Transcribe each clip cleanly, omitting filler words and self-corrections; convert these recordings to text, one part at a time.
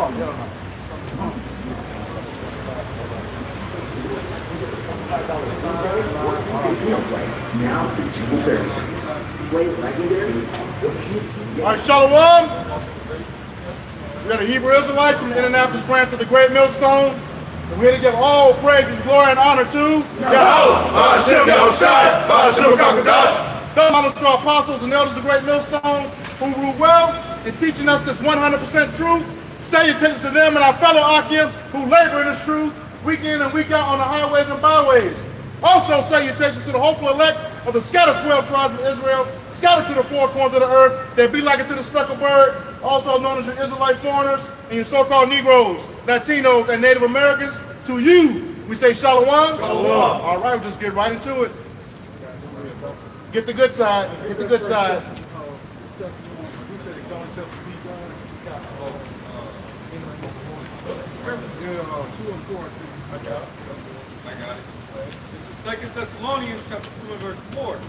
Now, 2:30. Play legendary. All right, Shalom. We got a Hebrew Israelite from the Indianapolis branch of the Great Millstone. And we're here to give all praises, glory, and honor to Yahweh, the Monastir apostles and elders of the Great Millstone who rule well in teaching us this 100% truth. Salutations to them and our fellow Akim who labor in this truth week in and week out on the highways and byways. Also salutations to the hopeful elect of the scattered 12 tribes of Israel, scattered to the four corners of the earth. They be like it to the speckled bird, also known as your Israelite foreigners and your so-called Negroes, Latinos, and Native Americans. To you, we say Shalom. Shalom. All right, we'll just get right into it. Get the good side. Get the good side. I got it. This is 2 Thessalonians chapter 2 and verse 4. It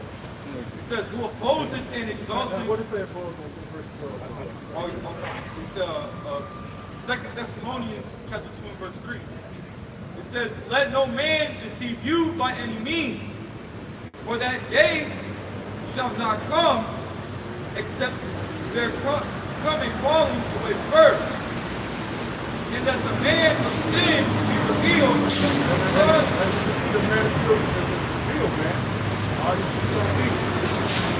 says, who opposes and exalts him. What does it say opposed in verse 4? It's 2 Thessalonians chapter 2 and verse 3. It says, let no man deceive you by any means, for that day shall not come except there come a falling away first, and that the man of sin be revealed. The man of sin is revealed, man. All you see on me.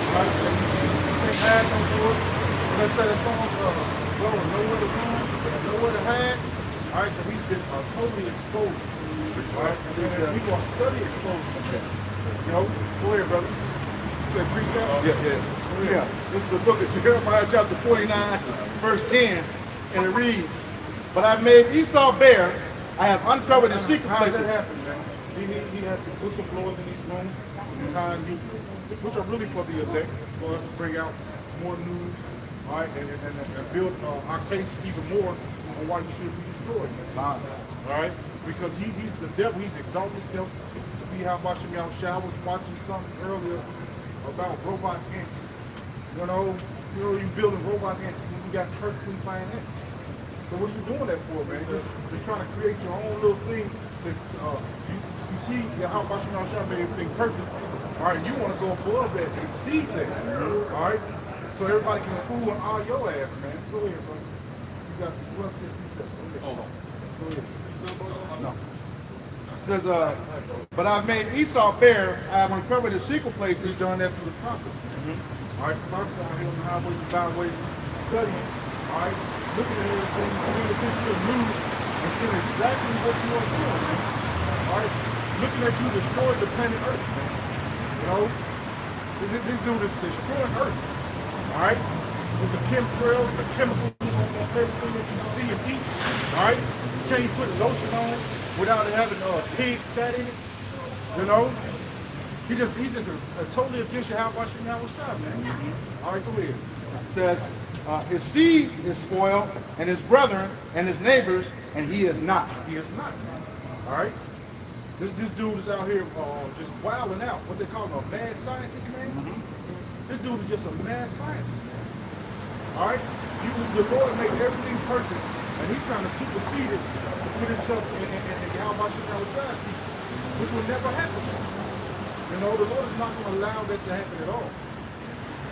All right, take ads on board. Let's say the song, go, nowhere to run, nowhere to hide. All right, so he's been totally exposed. All right, and then we going to study exposure. You know, go ahead, brother. You said precept? Yeah. This is the book of Jeremiah chapter 49, verse 10, and it reads, but I've made Esau bare, I have uncovered his secret places. How does that happen, man? He has the whistleblowers in these rooms, these times, which are really for the elect, for us to bring out more news, all right, and build our case even more on why you should be destroyed. All right, because he's the devil. He's exalted himself to be how Hashem Yahushua. I was watching something earlier about robot ants. You building robot ants. You got perfectly fine ants. So what are you doing that for, man? You're trying to create your own little thing that you see how Hashem Yahushua made everything perfect. All right, you want to go above that and exceed that. All right, so everybody can fool on all your ass, man. Go ahead, bro. You got what else? Go ahead. No. It says, but I've made Esau bare, I have uncovered his secret places. He's done that through the prophets. All right, the prophets out here on the highways and byways studying, all right, looking at everything, paying attention to the news, and seeing exactly what you are doing, man. All right, looking at you destroy the planet Earth, man. You know, this dude is destroying Earth, all right, with the chemtrails, the chemicals on everything that you see and eat, all right. You can't put lotion on without it having pig fat in it, you know. He's just totally against your house, man. All right, go ahead. It says, his seed is spoiled, and his brethren and his neighbors, and he is not. He is not. All right. This dude is out here just wilding out. What they call him, a mad scientist, man. This dude is just a mad scientist, man. All right. The Lord made everything perfect, and he's trying to supersede it with himself and how much which will never happen. You know, the Lord is not going to allow that to happen at all.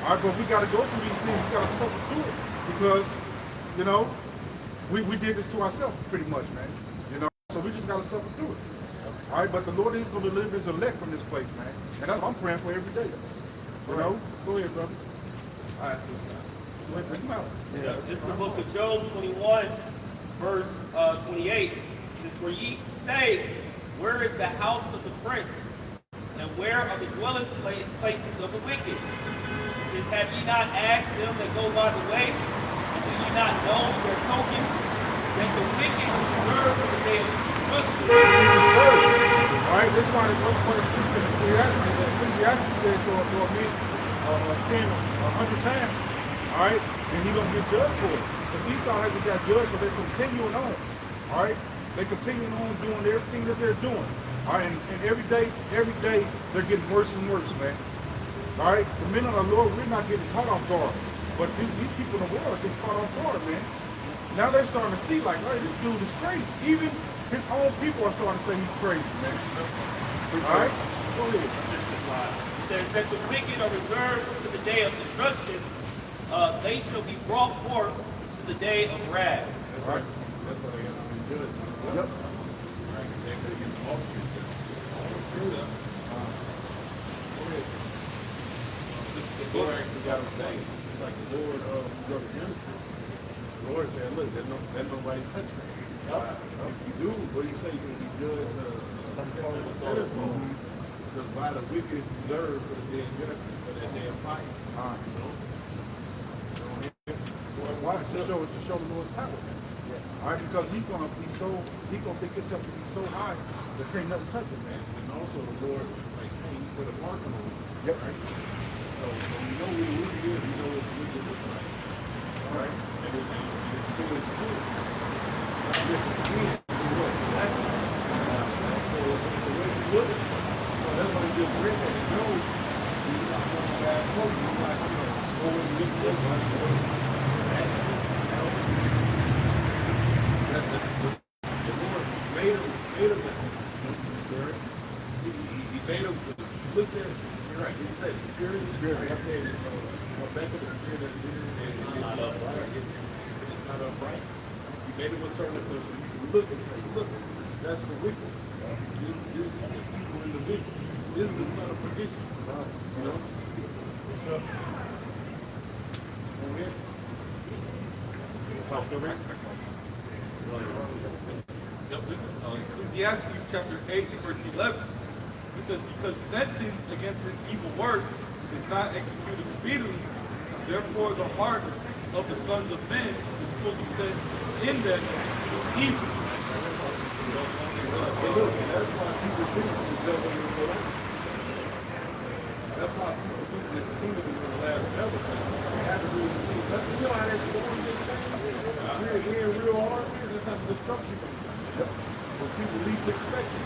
All right, but we got to go through these things. We got to suffer through it because, you know, we did this to ourselves pretty much, man. You know, so we just got to suffer through it. All right, but the Lord is going to deliver his elect from this place, man. And that's what I'm praying for every day. You know, go ahead, brother. All right, Go ahead, bring him out. yeah, this is the book of Job 21, verse 28. This is where ye say, where is the house of the prince? And where are the dwelling places of the wicked? It says, have ye not asked them that go by the way? And do ye not know their token? That the wicked reserve for the day of destruction. All right, this one is what is speaking in Ecclesiastes says to a man sin 100 times. All right, and he's gonna get judged for it. But Esau hasn't got judged, so they're continuing on. All right, they're continuing on doing everything that they're doing. All right, and every day they're getting worse and worse, man. All right, the men of the Lord, we're not getting caught off guard, but these people in the world are getting caught off guard, man. Now they're starting to see like, hey, this dude is crazy. Even his own people are starting to say he's crazy, man. All right? Go ahead. It says that the wicked are reserved to the day of destruction. They shall be brought forth to the day of wrath. That's right. That's why they got to be good. Yep. Right. They're going to get the ultimate. The Lord actually got him saying, it's like the Lord go to Genesis. The Lord said, look, there's nobody touch me. If you do, what do you say? You're going to be judged because by the wicked deserve for the day of judgment, for that day of fight. You know? Why? To show the Lord's power. Yeah. All right, because he's gonna think himself to be so high that can't nothing touch him, man. And also the Lord, like, hey, he put a mark on him. Yep. Right? So we know we really good. We know it's really good. Right? All right. And it's good. It's good. So the way you look at it, so that's why he just read that. You know, he's not going to fast forward. He's not going to go and get this right. The Lord made him spirit. He made him look at it. You're right. He said spirit. Like I said, back of the spirit that is not upright. It's not upright. He made him a certain so you can look and say, look, that's the wicked. This is the people in the wicked. This is the son of perdition. You know? What's up? Over here. This is Ecclesiastes chapter 8, verse 11. It says, because sentence against an evil work is not executed speedily, therefore the heart of the sons of men is fully set in them with evil. That's why people think the devil is the light. That's why people think this kingdom is going to last forever. They have to really see. You know how that story gets changed? We're here real hard. That's how destruction comes. Yep. When people least expect it.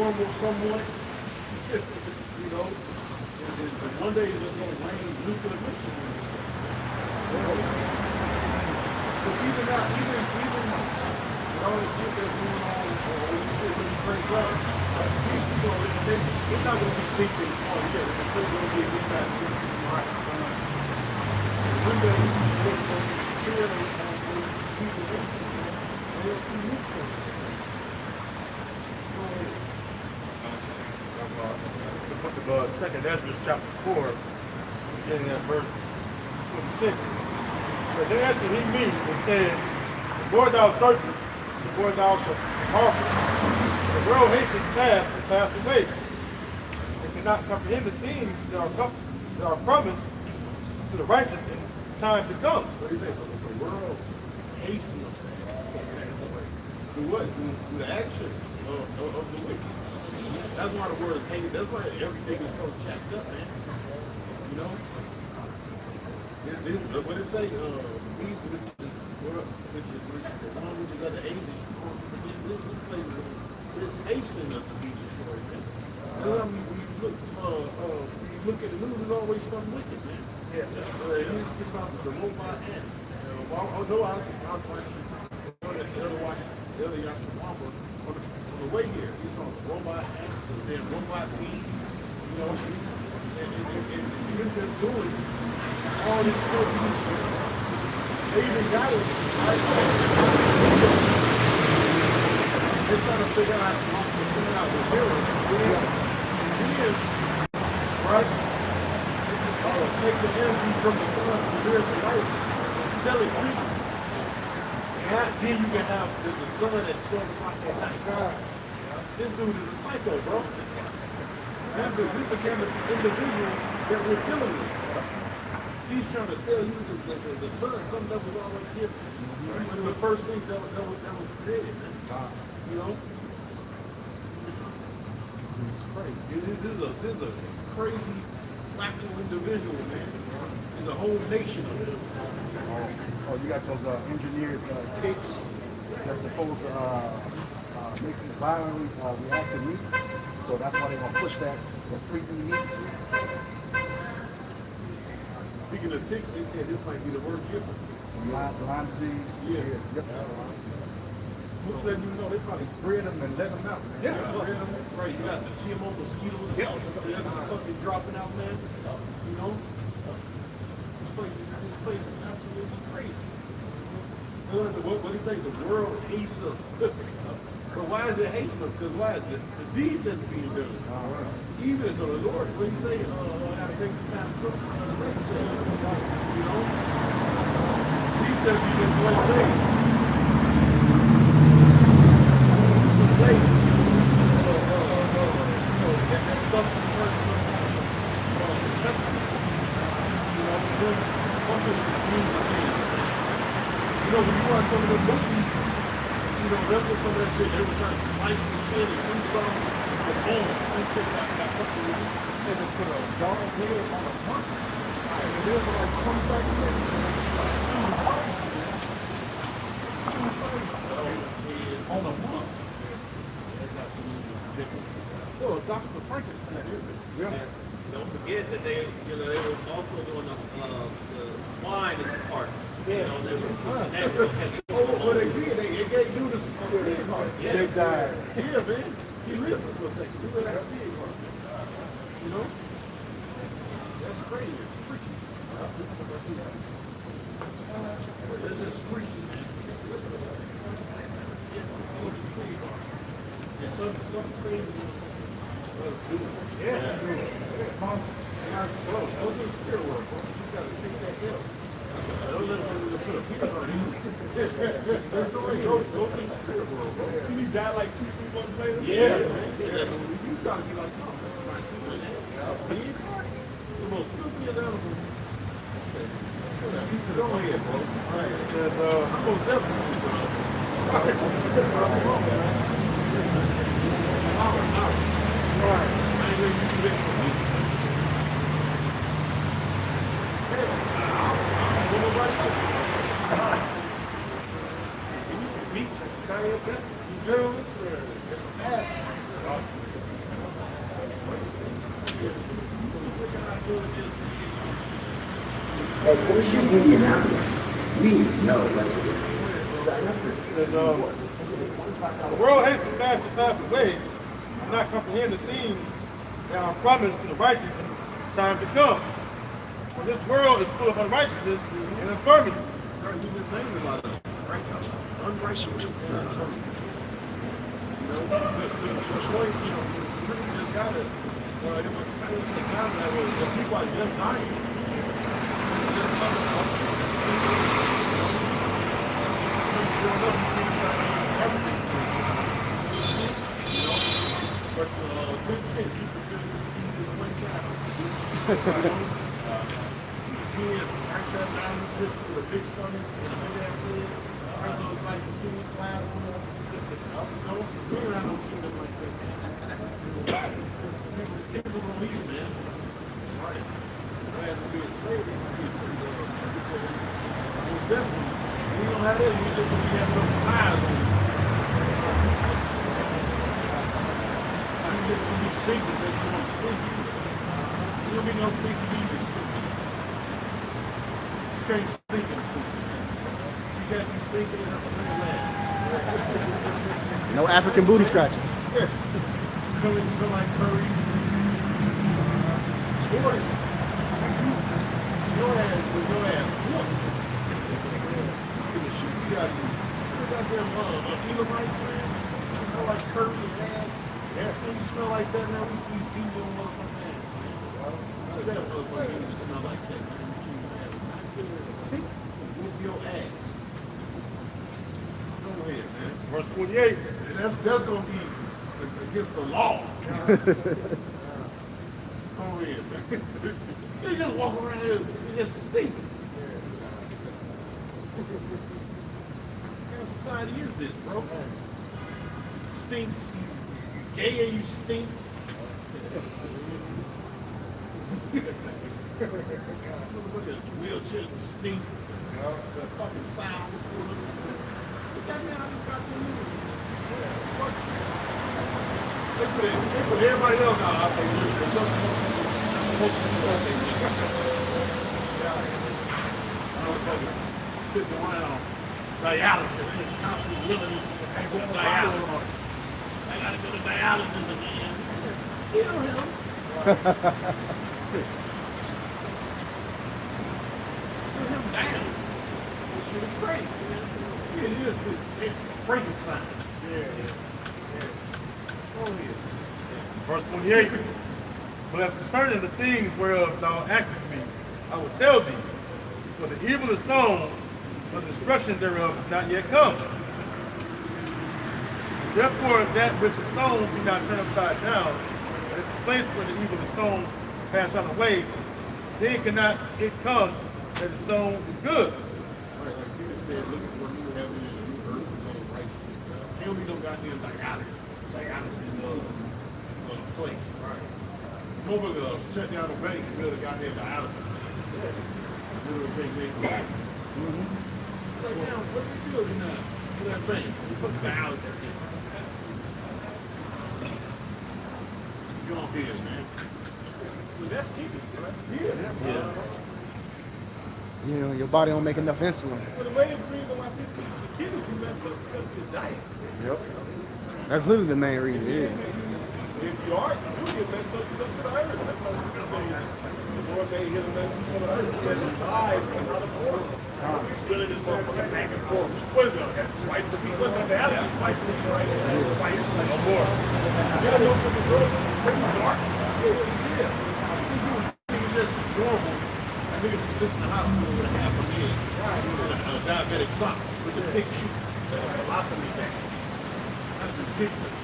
One will someone, you know, and one day it's just going to rain nuclear missiles. So even now, even with all the shit that's going on, when you bring God, you know, it's not going to be thinking, oh yeah, it's still going to be a good time. Right. One day, you're going to feel people, they'll see you. The book of 2nd Ezra, chapter 4, beginning at verse 26. But they answered he me and said, the more thou searchest, the more thou shalt hearken. The world hastens past and pass away. They cannot comprehend the things that are promised to the righteous in time to come. What do you think? The world hastens through what? Through the actions of the wicked. That's why the word is hanging. That's why everything is so chapped up, man. You know? What it say? The one which is at the age this place is hastening up to be destroyed, man. I mean, when you look at the news, there's always something wicked, man. Yeah. It used to be about the robot ant. Although I was watching the other Yashawamba on the way here. He saw robot ants and then robot bees, you know, and you're just doing all this stuff. They even got it. They're trying to figure out the mirror. It is, right? Take the energy from the sun to live the light and sell it to you. Then you can have the sun at 12 o'clock at night. This dude is a psycho, bro. This is the kind of individual that we're killing with. He's trying to sell you the sun, something that was already given. This is the first thing that was created, man. You know? It's crazy. This is a crazy, wacko individual, man. There's a whole nation of it. Oh, you got those engineers, ticks, that's supposed to make you violently react to meat. So that's why they're going to push that freaking meat. Speaking of ticks, they said this might be the worst gift of ticks. Lyme disease. Yeah. Yep. Who's letting you know? They probably bred them and let them out, man. Yeah. Bred them. Right, you got the GMO mosquitoes. Yeah. They're fucking dropping out, man. You know? This place is absolutely crazy. What do you say? The world hates us. But why is it hating us? Because why? The deeds that's being done. Even so, the Lord, what do you say? I gotta take the time to you know? He says you just want to say. You know, when you watch some of the movies, you know, that's what some of that shit, they were trying to slice and shit and do something, and boom, some shit got fucking with you, and they put a dog head on a monkey. And it was like 25 minutes. On a monkey. That's absolutely ridiculous. Oh, Dr. Frankenstein, isn't it? Yeah. Don't forget that they were also doing the swine in the park. You know, they were pushing that real heavy. Oh, what they did, they gave Judas a pig heart. Yeah. They died. Yeah, man. He lived for a second. He lived like a pig heart. You know? That's crazy. It's freaky. That's just freaky, man. It's something crazy. Yeah. Bro, go to the spirit world, bro. You gotta take that hill. Don't let them put a pig heart in. Go to the spirit world, bro. He died like 2-3 months later? Yeah, man. You gotta be like, no, man. Pig heart? The most filthiest animal. Go ahead, bro. All right. It says, I'm most definitely, bro. All right. I ain't ready to do that for me. At Horseshoe Indianapolis, we know legendary. Sign up for season rewards. The world hates the fast and fast away, and not comprehend the things that are promised to the righteous in time to come. For this world is full of unrighteousness and infirmities. We've been thinking about it. Right? Unrighteous. You know, the choice, you know, really just got it. The guy that was, the people are just dying. But 10 cents, you could just see one child. Kid, right there down the trip with a big stomach, and a big ass head. Person was like skinny, flat, you know. We don't have no kingdom like that. People don't leave, man. That's right. As to be a slave, they can be a tree. Most definitely. We don't have that. We just have no eyes on it. You just be sleeping because you want to sleep. You don't be no sleep either. You can't sleep in the food. You can't be sleeping in a free land. No African booty scratches. Curry smell like curry. Jordan. Your ass with your ass whoops. Get the shit beat out of you. What's that damn Elamite friend? You smell like curry and ass. Everything smell like that now. We feed your motherfucking ass. That motherfucker even smell like that. Whoop your ass. Go ahead, man. Verse 28. And that's gonna be against the law. Go ahead, man. You just walk around here and just stink. What kind of society is this, bro? Stinks. You gay and you stink. Look at wheelchair stink. The fucking sound. Look at me how you got the news. They put everybody else out. I think sitting around dialysis. They're constantly living with dialysis. I gotta go to dialysis again. Kill him. Kill him down. Which is crazy. Yeah, it is. It's Frankenstein. Yeah. Go ahead. Verse 28. But as concerning the things whereof thou askest me, I will tell thee, for the evil is sown, but the destruction thereof is not yet come. Therefore, that which is sown be not turned upside down, but at the place where the evil is sown pass not away, then cannot it come that is sown with good. Right, like Peter said, look at what you have in the new earth and all right. They don't need no goddamn dialysis. Dialysis place. Right. Motherfucker shut down the bank and build a goddamn dialysis. Build a big back. Like, now, what you building now? For that bank. You put the dialysis in. Go on here, man. Well, that's keeping, right? Yeah. You know, your body don't make enough insulin. But the main reason why people the kids do mess up because of your diet. Yep. That's literally the main reason. Yeah. If you are, you do get messed up because of the earth. That's why we say the Lord made his message for the earth. But his eyes are not of the world. He's spilling this motherfucker back and forth. What is it? Twice a week? What's that? Twice a week, right? Twice, no more. You gotta know from the world. Pretty dark. Yeah. He's just normal. I think if you sit in the hospital with a half a million, a diabetic sock with a big shoe, a philosophy bag. That's ridiculous.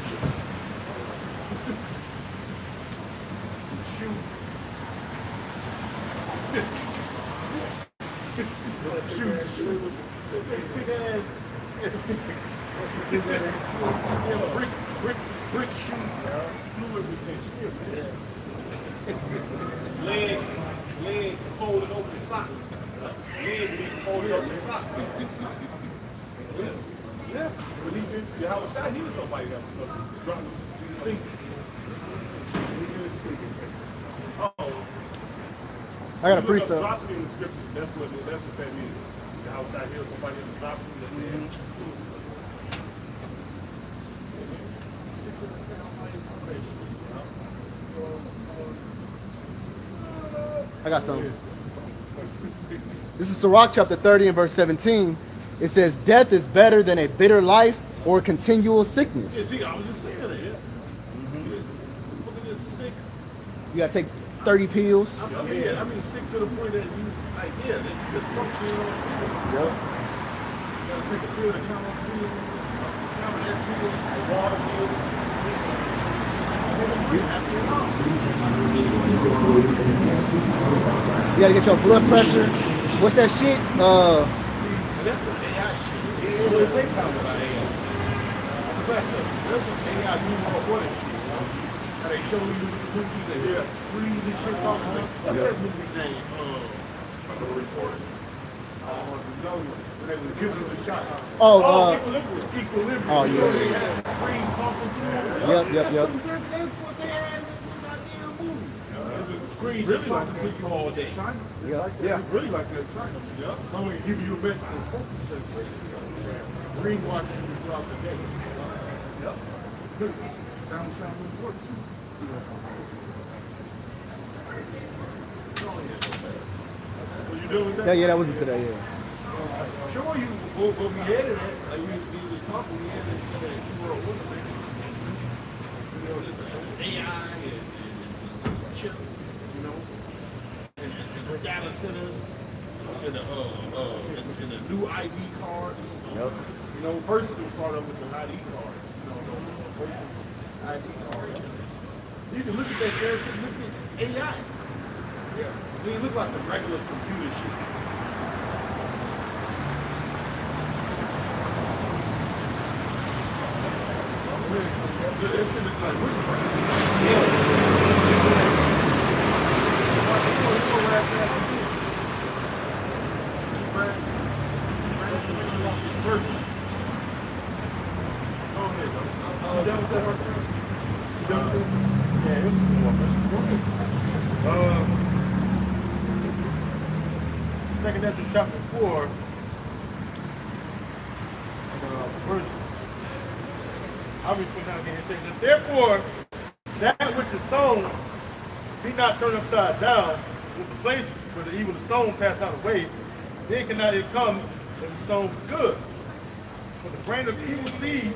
Brick shoe, fluid retention. Leg folded over the sock. Leg being folded over the sock. Yeah. But he's been, Howard Shot, he was somebody that was something. Drop his finger. Oh. I got a You look up precept. dropsy in the scripture. That's what that means. The house out here, somebody in the dropsy. I got something. This is Sirach chapter 30 and verse 17. It says, death is better than a bitter life or continual Yeah, sickness. see, I was just saying that, yeah. Look at this sick. You gotta take 30 pills. I mean, sick to the point that you, like, yeah, the function on Yep. you gotta take a pill to count on pill, count on that pill, water pill. You gotta get your blood pressure. What's that shit? That's what AI shit. Yeah, what they talking about AI. That's what AI do more for that shit. How they show you the movie that they're freeze and shit talking about. What's that movie name? The report. When they would give you the shot. Equilibrium. Oh, yeah. They had the screen talking to them. Yep. That's what they had in the goddamn movie. The screen's just talking to you all day. Yeah. Really like that China. Yeah. I'm going to give you a message of something sensation. Greenwashing you throughout the day. Yep. Good. Sounds important too. Were you doing that? Yeah, that was it today, yeah. Show you what we headed at. Like we was talking, we had said that you were a woman. You know, the AI and chip, you know, and data centers, and the new ID cards. Yep. You know, first it started with the ID cards. You know, the person's ID card. You can look at that there, look at AI. Yeah. They look like the regular computer shit. Second Ezra chapter 4 verse, I'll read 29 again. It says, "And therefore, that which is sown be not turned upside down, with the place where the evil is sown pass not away, then cannot it come that is sown good. But the grain of evil seed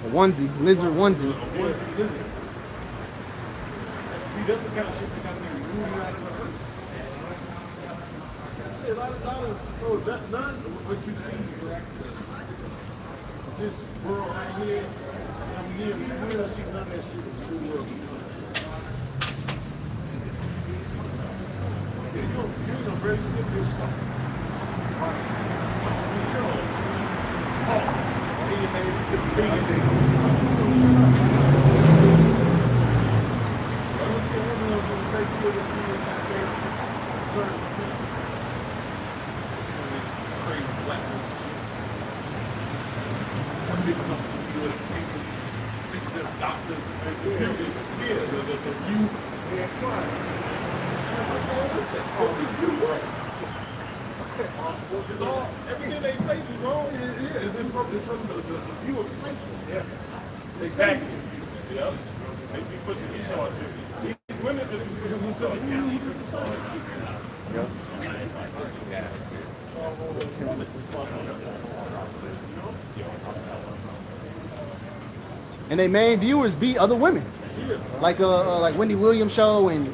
A onesie, lizard onesie. See, that's the kind of shit that got to be rooted out of the earth. I say a lot of that none of what you see this world right here, I'm here, we don't see none of that shit in the true world. Yeah, you're a very simple stuff. Right. You know, So everything they say is wrong. it's from the view of safety. Yeah. Exactly. Yeah. They be pushing each other. These women just be pushing each other. And they main viewers be other women, like Wendy Williams show and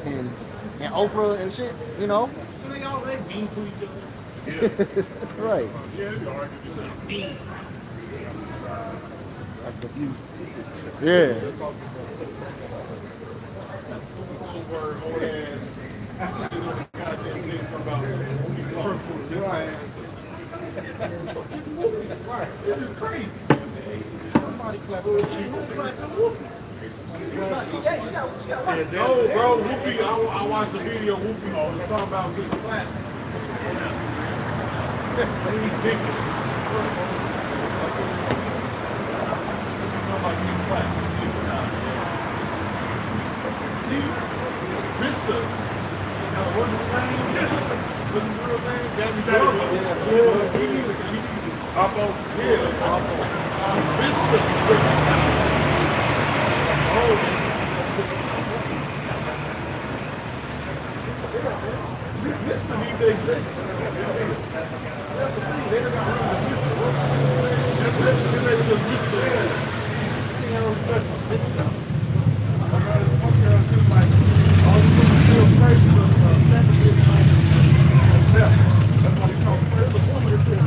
Oprah and shit. You know, They all they mean to each other. right? Yeah, they argue this is mean. Like the view. Yeah. Over old ass. Goddamn thing about purple. Right. This is crazy. Somebody clap her cheeks. No, bro, Whoopi, I watched the video of Whoopi on the song about getting clapped. Ridiculous. See, Vista, what's the name? What's the real name? Gabby Taylor. Oppo. Yeah, Oppo. Vista. Oh, Vista need to exist. That's the thing. They're not running the Vista. That's the Vista. See how special Vista.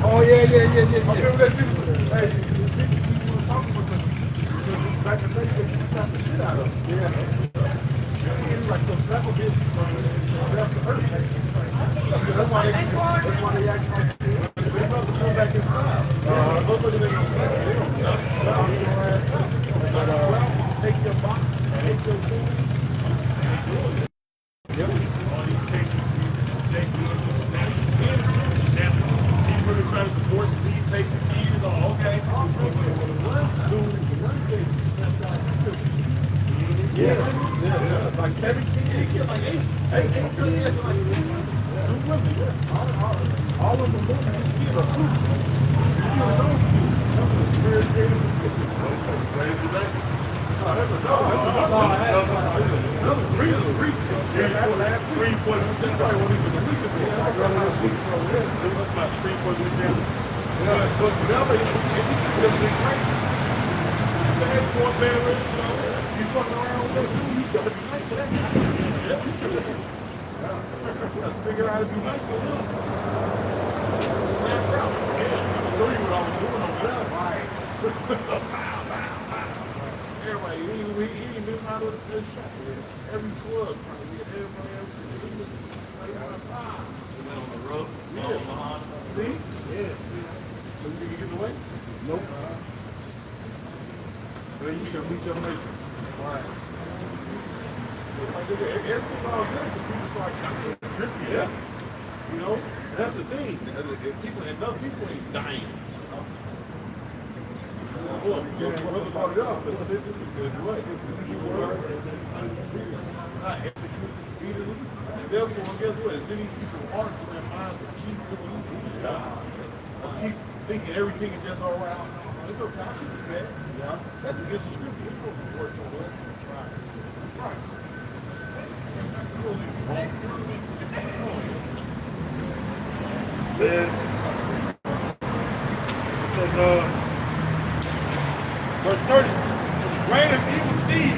Oh yeah. Hey, back in the day, they slapped the shit out of him. Yeah. Like those slap a bitch that's the earth. That's why they act like they must come back in style. Motherfuckers they gonna slap you. They don't take your box, take your food. All these cases, Jake Williams snapped his head. He's really trying to divorce me, take the keys. Oh, okay. Yeah. Like 7 kids, he killed like 8 kids, like 2 women. All of them women, his kids are 2. He killed those kids. Some of the spirit kids. That's another reason. Yeah, last 3 points. That's probably what he was doing. Last week. About 3 points. But never, it's been crazy. The escort man, you fucking around with this dude, you gotta be nice to that guy. Yeah, you should. Figure out how to be nice to him. Snap out. Yeah, I'll show you what I was doing over there. Right. Everybody, he didn't miss out of the shot. Every slug, trying to get everybody, everything. He was like on a five. He went on the road. Yeah. See? Yeah. So you think you get away? Nope. Then you can meet your maker. Right. Everything all good because people start dripping. Yeah. You know? That's the thing. If people, enough people ain't dying. Look, your brother brought it up. It's good. What? It's a new word. Not executed speedily. And therefore, guess what? It's in these people's hearts and their minds to keep doing evil. Keep thinking everything is just all right. It's okay. I keep it bad. Yeah. That's against the scripture. You don't be working on that. Right. You don't need to wrong. Verse 30, the grain of evil seed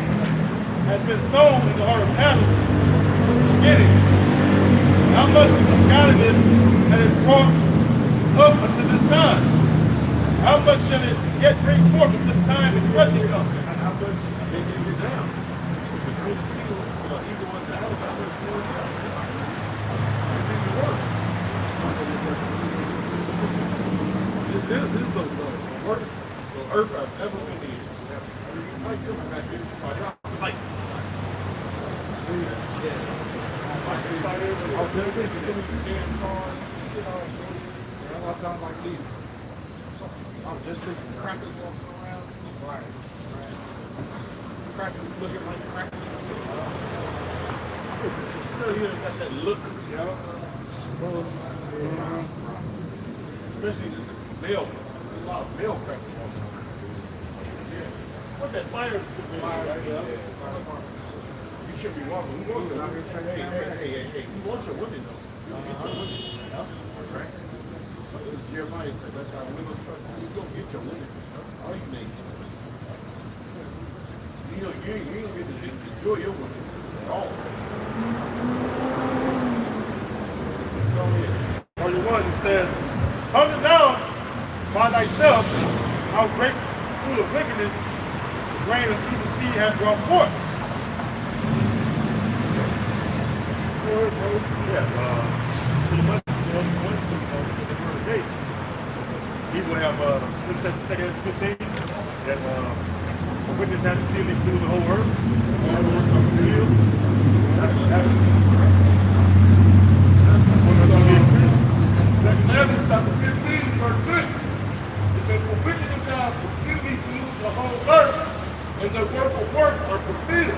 has been sown in the heart of Adam. Get it? How much of godliness that is brought up unto this time? How much shall it yet bring forth at this time and crushing comes? And how much they get you down? The good seal, evil ones out of how much more you got? It's even worse. This is the worst earth I've ever been in. I feel like I like I'll tell you this, you give me the damn cars, I sound like these. I'm just thinking crackers walking around. Right. Crackers looking like crackers. Still here got that look, you know? Especially the male. There's a lot of male crackers walking around. What that fire right there? You should be walking. You want them. Hey. You want your women though. You want your women. Yeah. Right. Jeremiah said, "Let thy windows trust you. You don't get your women. All you nation. You ain't get to enjoy your women at all." Go ahead. 31 says, "Come down by thyself, how great full of wickedness the grain of evil seed has brought forth." Pretty much, he will have, this says second 15, that a witness has to see through the whole earth. All the works of the field. That's what it's going to be experienced. Matthew chapter 15, verse 6. It says, "For wickedness shall continually through the whole earth, and the work of works are fulfilled."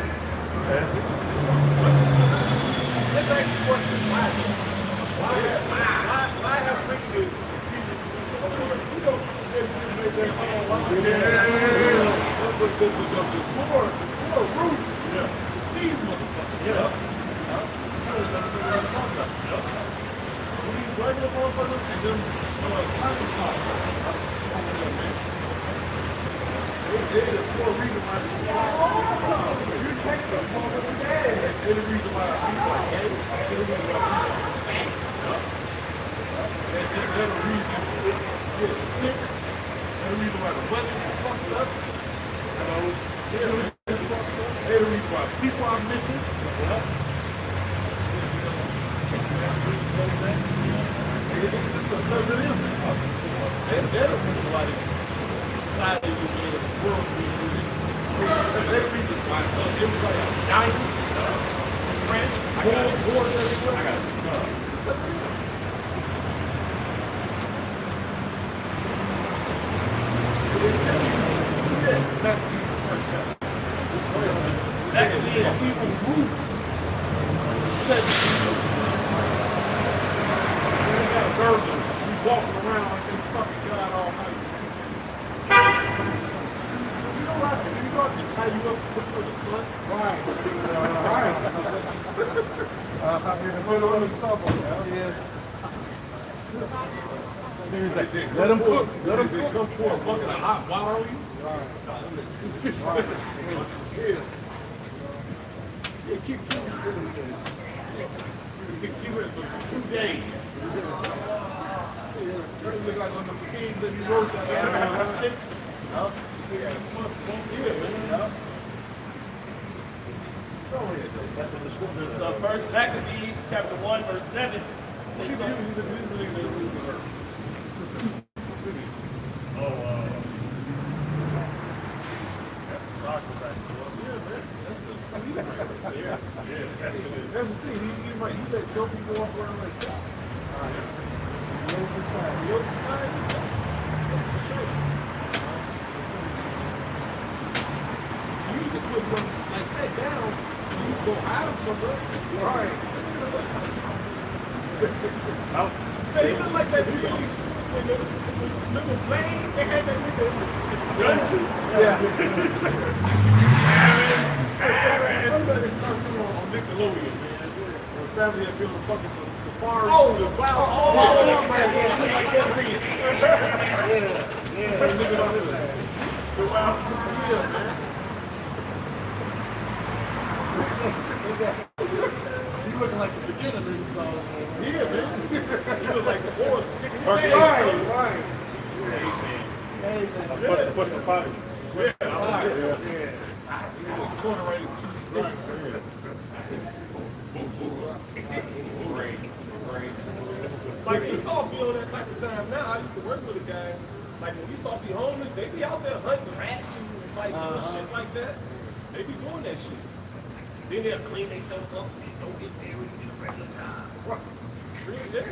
Let's ask the question, why have wickedness exceeded the whole earth? We don't make that all line. The poor root, these motherfuckers. Yeah. These regular motherfuckers and them cotton pots. They're the poor reason why the society is you take the motherfuckers dead. They're the reason why people are gay. They're the reason why people are fat. They're the reason you're sick. They're the reason why the weather is fucked up. They're the reason why people are missing. It's because of them. They're the reason why this society is in the world we live in. They're the reason why everybody is dying. France, wars everywhere. I got it. That can be a people group. We got burglars. We walking around like they fucking God almighty. You know what? You know what? They tie you up and put you in the sun. Right. In the middle of the summer. Yeah. Let them cook. Let them cook. Come pour a bucket of hot water on you. Right. Yeah. Yeah, keep it for 2 days. You look like one of the kings that you roast out there. Yeah, you must won't get it, man. Go ahead, though. That's what the scripture So First Maccabees chapter 1 verse 7 says That's the thing. You let dope people walk around like that. Your society. Go hide him somewhere. Right. Hey, he look like that nigga. Remember Blaine? They had that nigga. Yeah. Everybody cartoon on Nickelodeon, man. When family had been on fucking safari. Oh, the wild. You looking like the beginner of the song. Yeah, man. He look like the boys kicking his Right, ass. right. Push the body. Corner right in two sticks. Like you saw Bill that type of time now. I used to work with a guy. Like when we saw be homeless, they be out there hunting rats and like doing shit like that. They be doing that shit. Then they'll clean themselves up and don't get married in a regular time. Right. Real dead.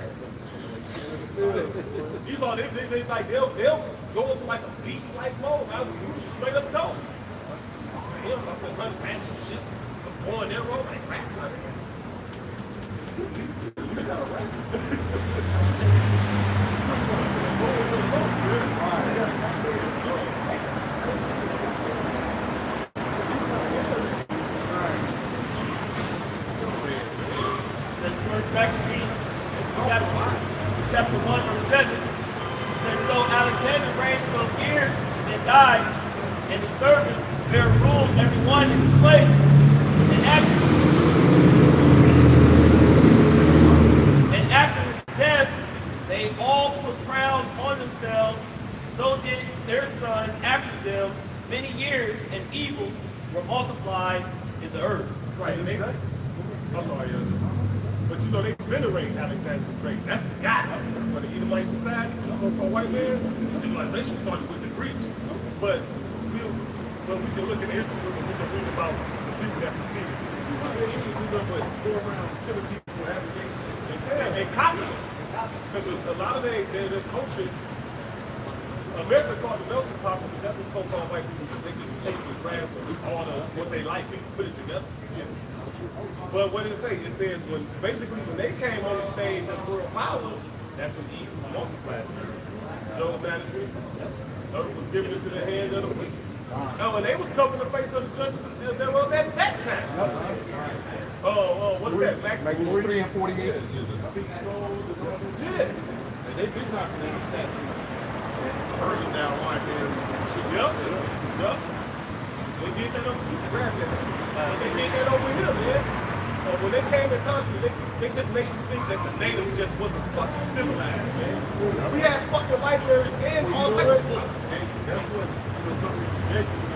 These are they like they'll go into like a beast like mode. I was straight up told. Him up there hunting rats and shit. Going that road like rats hunting. Maccabees, chapter 1, verse 7. It says, so Alexander reigned 12 years and died, and the servants there ruled everyone in his place. And after his death, they all put crowns on themselves. So did their sons after them. Many years and evils were multiplied in the earth. Right, and I'm sorry, but you know they venerate Alexander the Great. That's the guy. For the Edomite society, the so-called white man, civilization started with the Greeks. But we can look at history and we can read about the people that preceded. We go around killing people, having gay sex, and copy them. Because a lot of their culture, America called the melting pot, but that's the so-called white people. They just take and grab all the what they like and put it together. Yeah. But what did it say? It says when they came on the stage as world powers, that's when evil was multiplied. Job 93. Earth was given into the hand of the wicked. Oh, and they was covering the face of the judges that was at that time. What's that? Like 3 and 48. Yeah. And they been knocking down the statue. Burning down like that. Yep. They did that over here. Grab that. They did that over here, man. When they came and talked to you, they just make you think that the natives just wasn't fucking civilized, man. We had fucking libraries and all types of books. That's what some of these Jacobs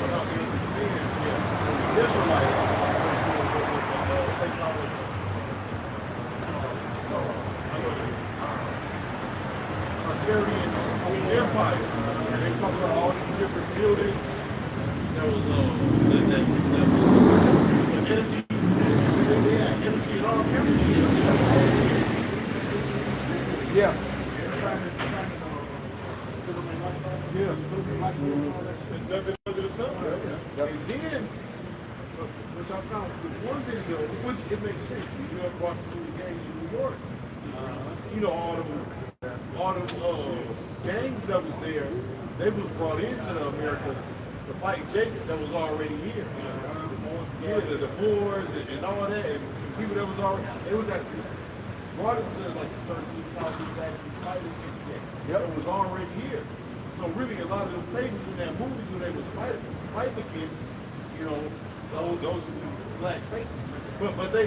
how they understand. The Israelites, Hungarian Empire, and they talk about all these different buildings. There was energy. Yeah, energy and all energy. Yeah. There's nothing under the sun. And then, which I found, the one video, which it makes sense. You ever watch the movie Gangs in New York? You know, all the gangs that was there, they was brought into the Americas to fight Jacob that was already here. The Moors and all that, and people that was already, it was actually brought into like the 13th century, actually fighting Jacob. It was already here. So really, a lot of the places in that movie, when they was fighting against, those black faces. But they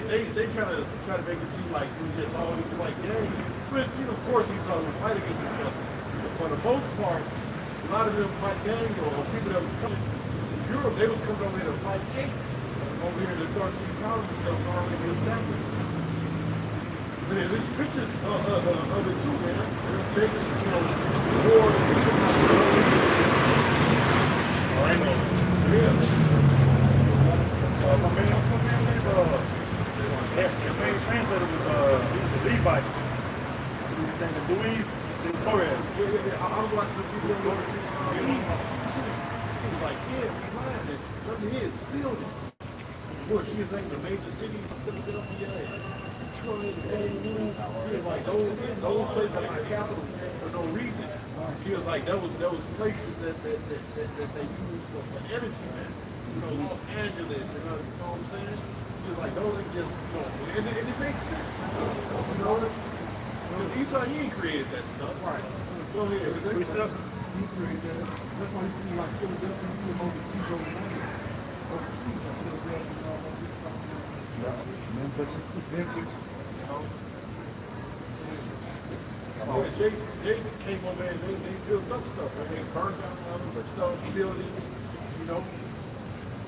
kind of try to make it seem like it was just all these white gangs. Which, of course, these are fight against each other. But for the most part, a lot of them white gangs or people that was coming from Europe, they was coming over here to fight Cape. Over here in the 13 colonies that was already established. But there's pictures of it too, man. There's pictures, war. I know. Yeah. My main translator was Levite. His name is Louise Torres. I was watching the video the other day. He was like, yeah, we lying. Look at his buildings. Bush, you think the major cities, Philadelphia, Detroit, he was like those places are like capitals for no reason. He was like those places that they use for energy, man. You know, Los Angeles, you know what I'm saying? He was like those are just, and it makes sense, you know. Because Esau, he ain't created that stuff. Right. Go ahead. He created that. That's why you see like Philadelphia, you see overseas over there. Memphis, you know. Jake came over there and they built up stuff. And they burned down other buildings, you know,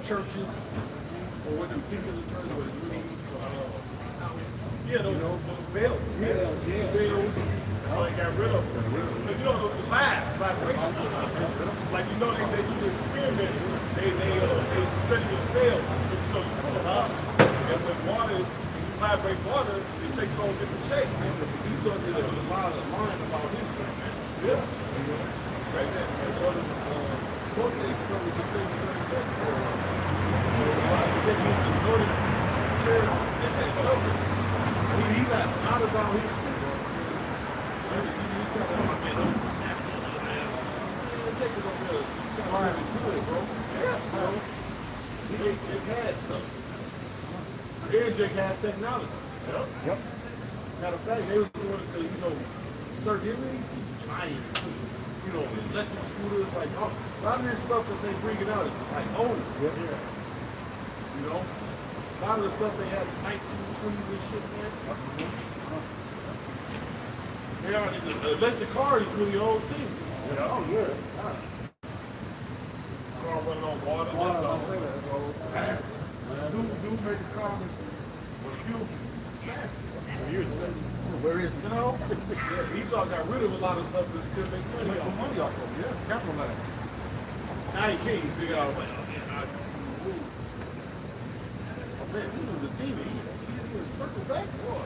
churches, or what you think of the church, or those bells. That's why they got rid of them. But you know, the vibration. Like, you know, they do experiments. They study the cells. You know, you pull it out. And when water, vibrate water, it takes on different shapes. He saw that there was a lot of line about his stuff, man. Yeah. Right there. And all the they come with some things like that. He got out about his stuff. Jake has technology. Yep. Matter of fact, they was going to, certain enemies, electric scooters, like, a lot of this stuff that they bringing out is like old. Yep. You know? A lot of the stuff they had in the 1920s and shit, man. The electric car is really an old thing. Yeah. Oh, yeah. Car running on water. That's old. Dude make a car with fuel. Years ago. Where is it? You know? Esau got rid of a lot of stuff that he couldn't make money off of. Yeah. Capitalize. Now you can't figure out, like, oh man, this is a demon. He was circle back, boy.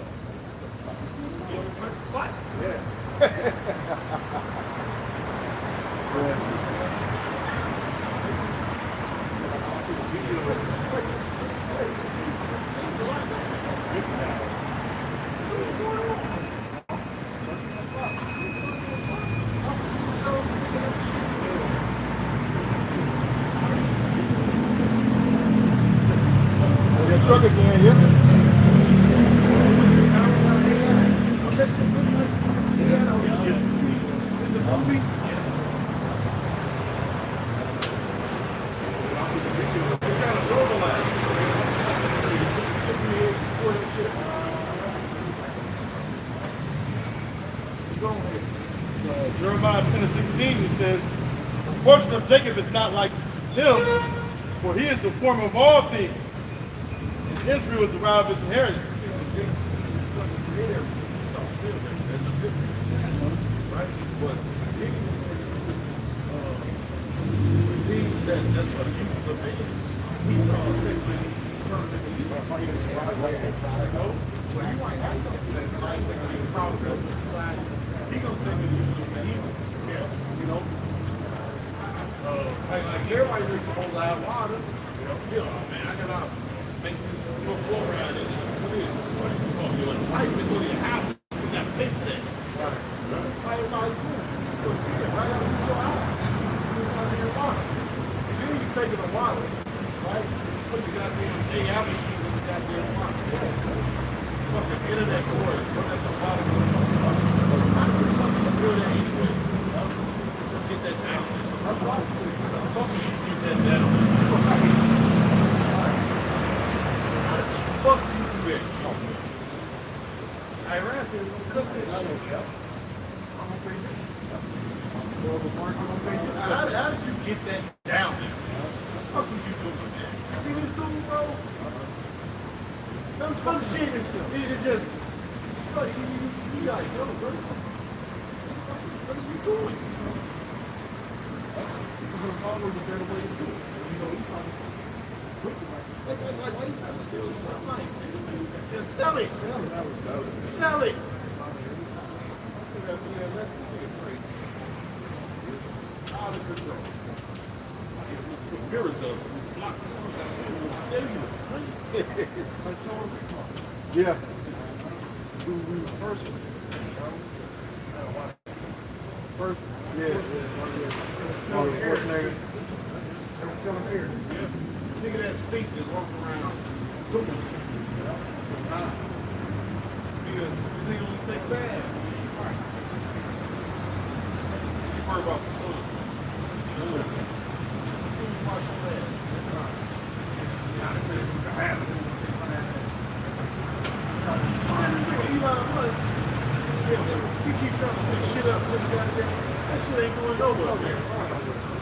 Press the button. Truck again, yeah. Jeremiah 10:16, it says, the portion of Jacob is not like him, for he is the former of all things. Israel was the round of his inheritance. Right? But he said that's what he uses of man. He turns so he might have something that's right there. He probably goes inside. He gonna take it to evil. Yeah, you know. Like everybody drinks a whole lot of water. You know, man, I gotta make this little floor around it. What is it? What is it called? You're like, why is it going to your house? You got to fix that. Right. How everybody doing? So, right out of your house. You want to hear water. Then you take the water, right? Put the goddamn AI machine in the goddamn water. Fucking internet cord. Put that at the bottom of the water. Do that anyway. Just get that down. That's right. Get that down. Fuck you, bitch. Iran said we're gonna cook this shit. I'm gonna pay you. How did you get that down there? What the fuck are you doing, man? You in school, bro? Some shit is just, like, you gotta go, bro. What are you doing? There's always a better way to do it. You know, you probably like, why you trying to steal something like that? Just sell it. Sell it. Out of control. Mirrors of block the sun down. It was serious. Yeah. First, Yeah. Oh, the fourth name. nigga that stink is walking around doing it. Because this nigga only take baths. You worry about the sun. You wash your ass. Elon Musk, he keeps trying to set shit up for the goddamn. That shit ain't going nowhere.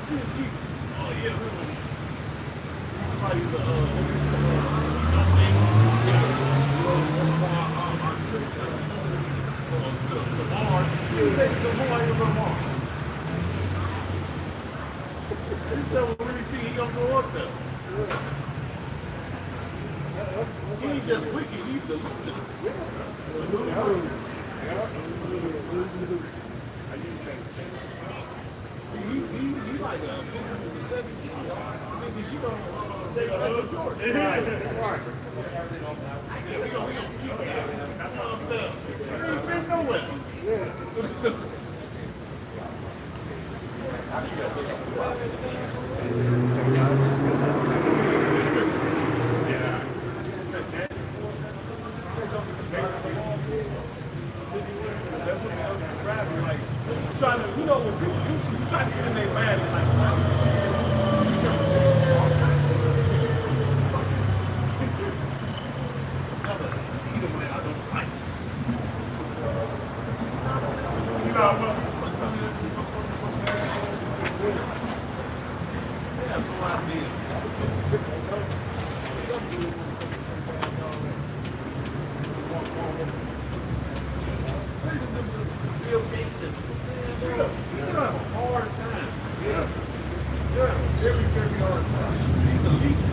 He just keep, oh yeah, we probably the to Mars. You take some more ain't gonna Mars. This devil really think he gonna go up there. He ain't just wicked, he's deluded. He like a bitch in the 70s. Maybe she gonna take Michael Jordan. Right. We gonna keep it up there. He ain't been nowhere. That's what I was describing. Like, trying to, you know, when people do shit, you trying to get in their mind and like, either way, I don't like it. You know, they have no idea. Bill Gates and they're having a hard time. Yeah. They're having a very, very hard time. These elites,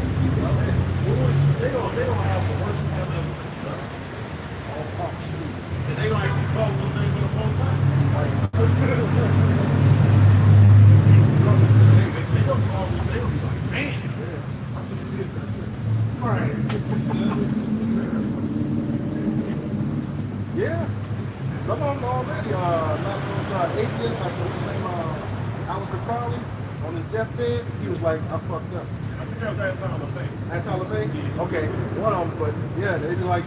they don't have the worst time ever. And they don't actually call one thing for the whole time. They don't call them, they don't be like, man. Yeah. Some of them already like those atheists, like what's his name, Alistair Crowley, on his deathbed, he was like, I fucked up. I think that was Anton LaVey. Anton LaVey? Okay, one of them, but yeah, they be like,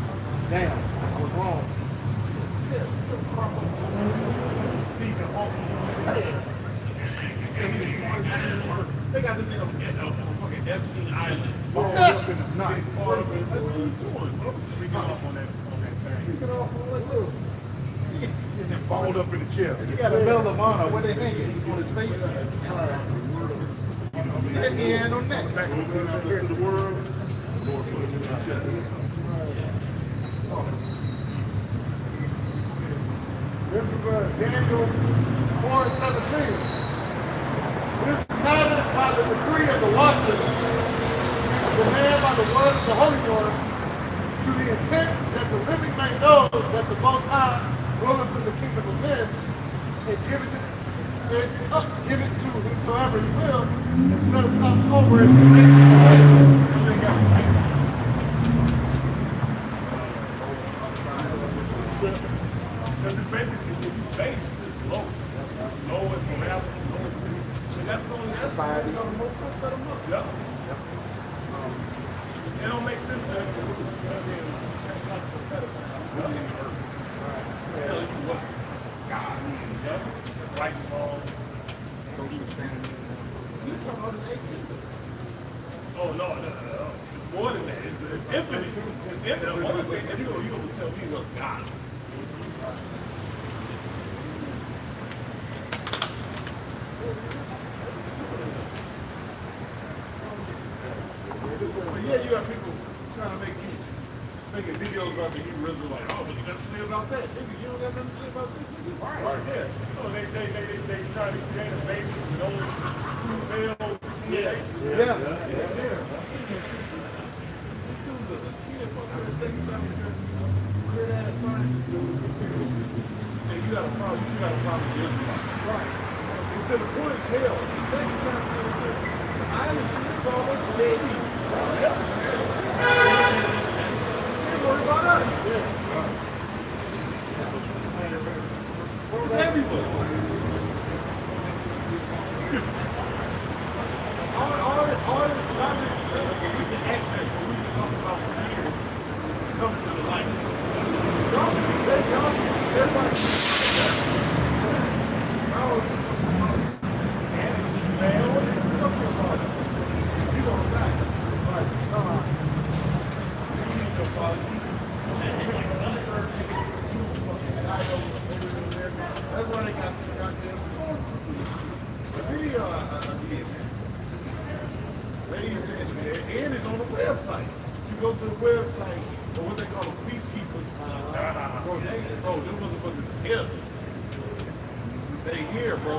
damn, I was wrong. Stephen Hawking. They got this nigga on fucking Epstein Island. Balled up in the night. What are you doing? We got off on that thing. Get off on that little. And then balled up in the chair. He got a Medal of Honor. Where they hanging? On his face? And on that. Back when we compared to the world, Lord put him in the chair. This is Daniel 4:17. This matters by the decree of the watchers, the man by the word of the Holy One, to the intent that the living may know that the Most High ruleth in the kingdom of men, and give it to whomsoever he will, and set it up over it. Because it's basically the base is low. Low in morality, low in and that's the only society. Most of them set them up. Yeah. It don't make sense that tell you what God means, yeah? Right and wrong, social standards. You talking about an atheist? Oh no. It's more than that. It's infinite. It's infinite. I want to say if you don't tell me what's God. But yeah, you got people trying to making videos about the Hebrew Israelites. Oh, what you got to say about that? Nigga, you don't got nothing to say about this. Right, yeah. Oh, they try to create a basis with only two males. Yeah. And you got a problem. You still got a problem with Israelites. Right. And to the point, hell, the second time Island shit is all over TV. Yep. Ain't worried about us. It's everywhere. All this garbage we can act like we can talk about for years. It's coming to the light. That's why they got ladies and it's on the website. You go to the website, or what they call them, peacekeepers. Bro, them motherfuckers here. They here, bro.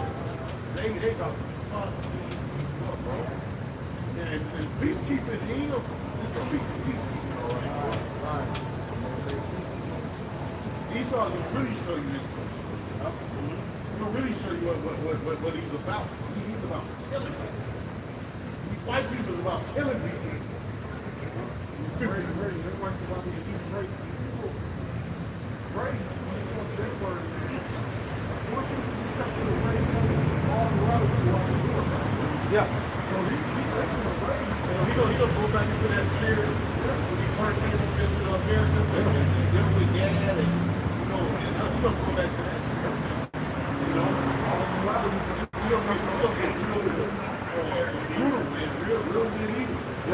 They got fuck these people up, bro. And peacekeeping, he ain't no peacekeeping, all right. Esau will really show you this stuff. He'll really show you what he's about. He's about killing people. White people is about killing people. Everybody's about to eat great people. Great. That word. Once you get to the great, all the other people are doing it. Yeah. So he's taking the great. He'll go back into that spirit when he first came up into America and deal with Gad and he'll go back to that spirit. All the other people, brutal, man, real medieval. You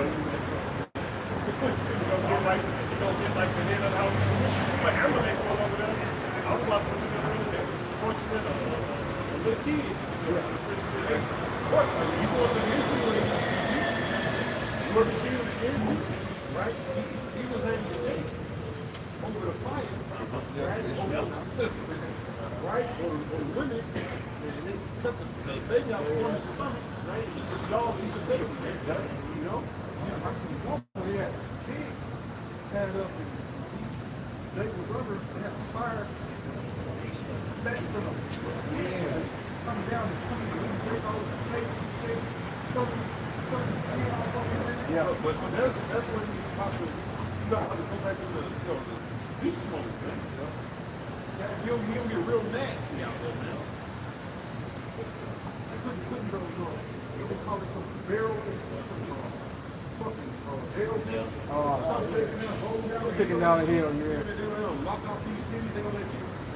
don't get like the head of the house. You see what Emma they go over there. I was watching them fortunate a little kid. Of course, he was an Israelite. He was a king of the Israel, right? He was able to take over the fire, right? Or the women, and they cut the baby out on the stomach, right? It's a dog, he's a baby, you know? Yeah, I see one where he had a pig had it up and Jacob Rubber had a fire back to them. Yeah. Coming down and coming to take all the plate, yeah, but that's when you possibly you got to go back to the beast mode, man. He'll get real nasty out there now. Couldn't go what they call it barrel Picking down the hill, yeah. They're gonna lock off these cities, they're gonna let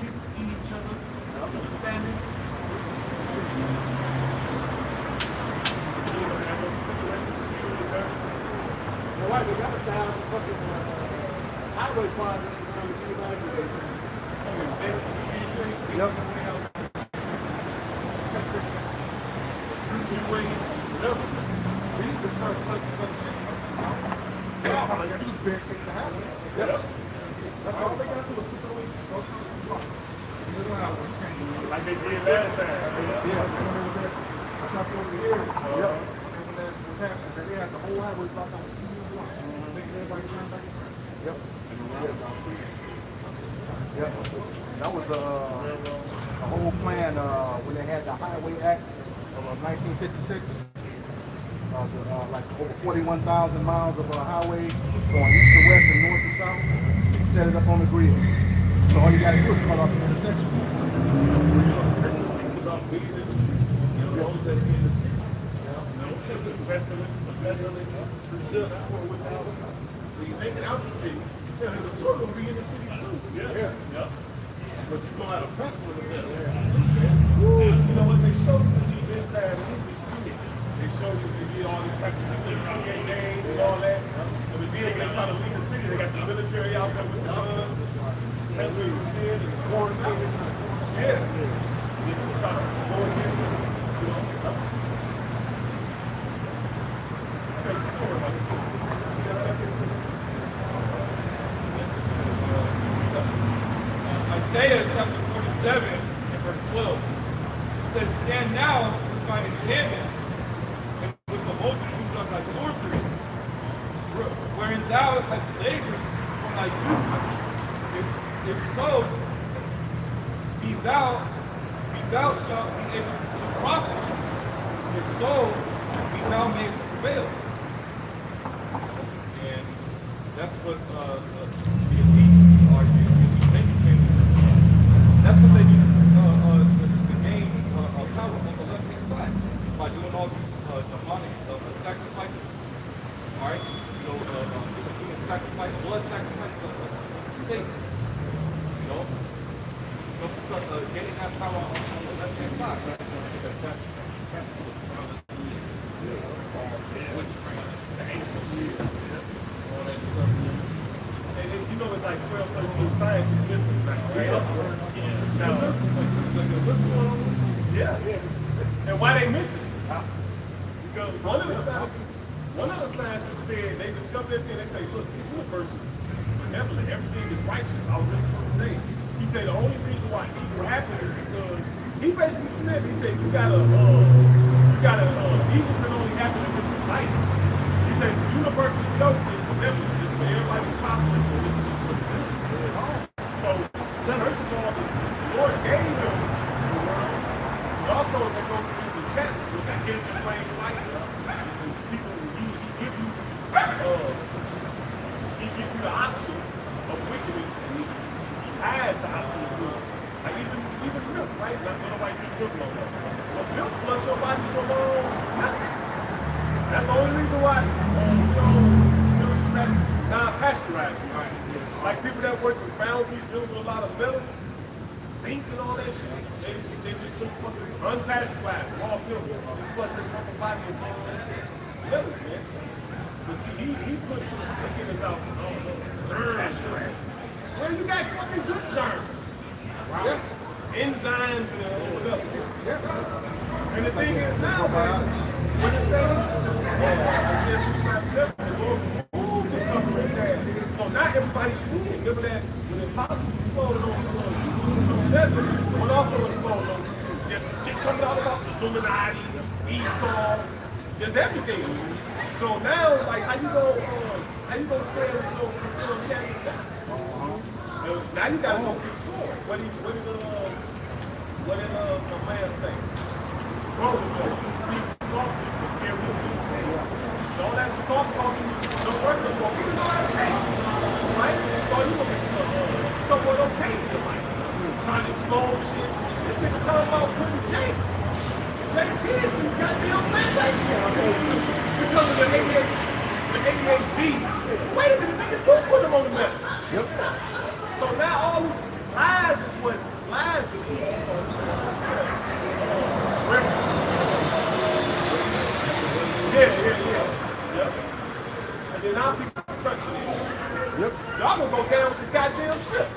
people eat each other, famine. Right, they got 1,000 fucking highway projects around the United States. Yep. Like they did last time. They had the whole highway blocked on CU1. Everybody turned back. Yep. Yep. That was a whole plan when they had the Highway Act of 1956. Like over 41,000 miles of highway going east to west and north to south. They set it up on the grid. So all you got to do is cut off the intersection. When you make it out the city, the sword will be in the city too. Yeah. But you go out of pencil with it. You know what they show you these entire movies too. They show you they did all these type of 28 days and all that. And then they try to leave the city. They got the military out there with the guns. That's what you did. And the sword thing. Yeah. They try to go against it. You know. Isaiah chapter 47 and verse 12. It says, stand now with thine enchantments, and with the multitude of thy sorceries, wherein thou hast labored from thy youth. If so, thou shalt be able to profit. If so, we now made to prevail. And that's what the elite are using. That's what they do to gain power on the left-hand side by doing all these demonic sacrifices. All right, doing sacrifice, blood sacrifice of Satan. Getting that power on the left-hand side. And you know it's like 12, 13 science is missing, right? Yeah. Now, what's going on? Yeah. And why they missing? Because one of the scientists said they discovered everything. They say, look, the universe is benevolent. Everything is righteous. I was listening to today. He said the only reason why evil happened is because he basically said, you gotta evil can only happen if it's light. He said the universe itself is benevolent. It's for everybody populous, but it's for the world. So first of all, the Lord gave them the world. He also they go to use a check, which I give in plain sight. People he give you the option of wickedness. Has the option of good. Like even milk, right? Not nobody drink milk no more. But milk flush your body from nothing. That's the only reason why milk is not pasteurized. Right? Like people that work with foundries, dealing with a lot of milk, zinc and all that shit, they just drink fucking unpasteurized, raw milk. They flush their fucking body and milk, man. But see, he put some thickness out for all those germs. Well, you got fucking good germs. Wow. Yeah. Enzymes and whatever. Yeah. And the thing is now, man, when it says, so not everybody's seeing it. Remember that when the Impossible exploded on YouTube 7, when also exploded on YouTube, just shit coming out about the Illuminati, Esau, just everything. So now, like, how you gonna stay until channel down? Now you gotta go to the sword. What did the man say? Roosevelt, he speaks softly, but hear what he says. All that soft talking don't work no more. You know what I'm saying? Right? So you gonna be somewhat okay in your life. Trying to expose shit. This nigga talking about putting Jake kids in goddamn plantation. Because of the 88B. Wait a minute, nigga, don't put them on the map. Yep. So now all lies is what lies do. So, yeah. And then now people trust me. Yep. Y'all gonna go down with the goddamn ship.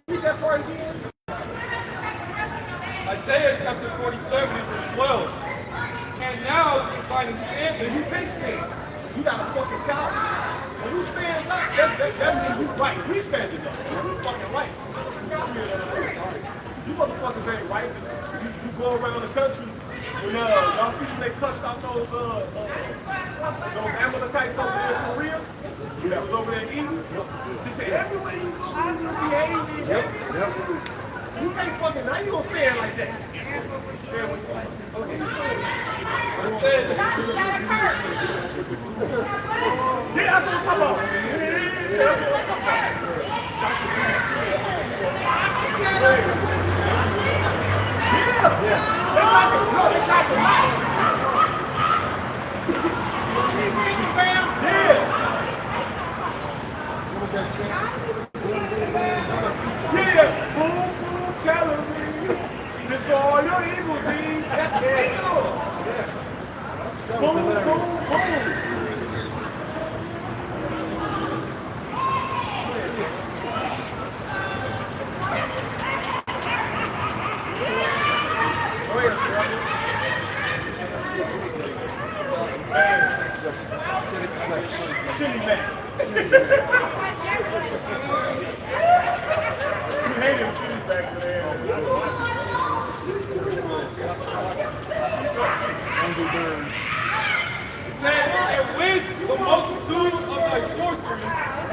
Read that part again. Isaiah chapter 47 and verse 12. And now you find him standing, you can't stand. You got a fucking cow. When you stand up, that means you right. We standing up. You fucking right. You motherfuckers ain't right. You go around the country when y'all see when they clutched out those Amalekites over there in Korea. That was over there eating. She said, everywhere you go, I will behave. Yep. You can't fucking, now you gonna stand like that. Yeah, that's what I'm talking about. That's what I'm talking They talking about. Yeah. Boom, boom, telling me. This for all your evil deeds. That's it. Boom, boom, boom. Chili man. You hate him chili back there. It said, and with the multitude of thy sorcery,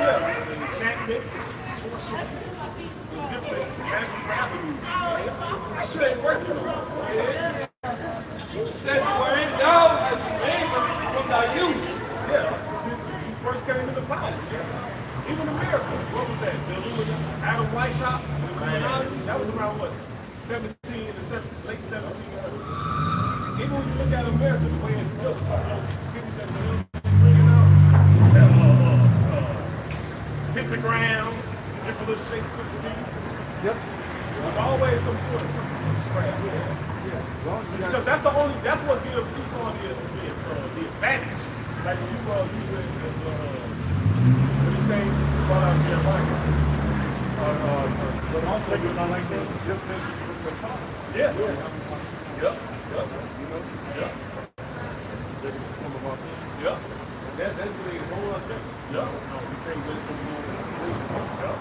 Enchantments, sorcery, different magic avenues. That shit ain't working no more. since he first came into power. Even America, what was that? The Adam Weishaupt, that was around what? 17 in the late 1700s. Even when you look at America, the way it's built, some of those cities that we're bringing out, pentagrams, different little shapes of the city. Yep. There's always some sort of crap. Because that's the only, that's what gives Esau the advantage. Like when you what do you say about Jeremiah? But also, you're not like that. Yeah. Yep. Yep. Yep. That's really a whole lot different. Yep. No, you can't let them know. Yep.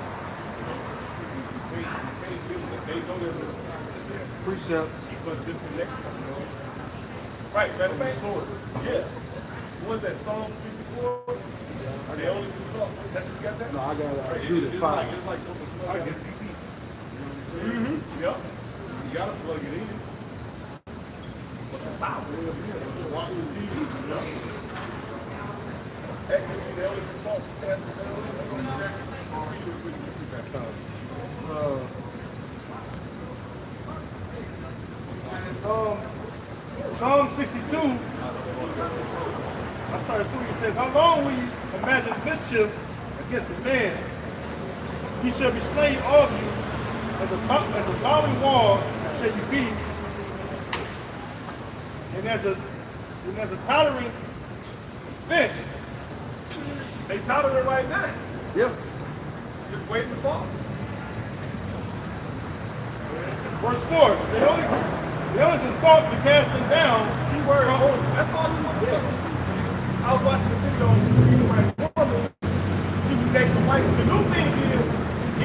You can't do it. They know they're going to stop it there. Precept. Keep us disconnected. Right, matter of fact, yeah. What was that, Psalm 64? Are they only consult? That's what you got that? No, I got It's Judas 5. like what the plug in TV. Yep. You gotta plug it in. What's the power? Watch the TV. Actually, they only consult. Psalm 62, I started through, it says, how long will you imagine mischief against a man? He shall be slain all of you, as a falling wall shall you be, and as a tolerant bench. They tolerant right now. Yep. Just waiting to fall. Verse 4, they only consult to cast him down. Keyword only. That's all you want to do. I was watching the video on the right woman. She was dating the white. The new thing is,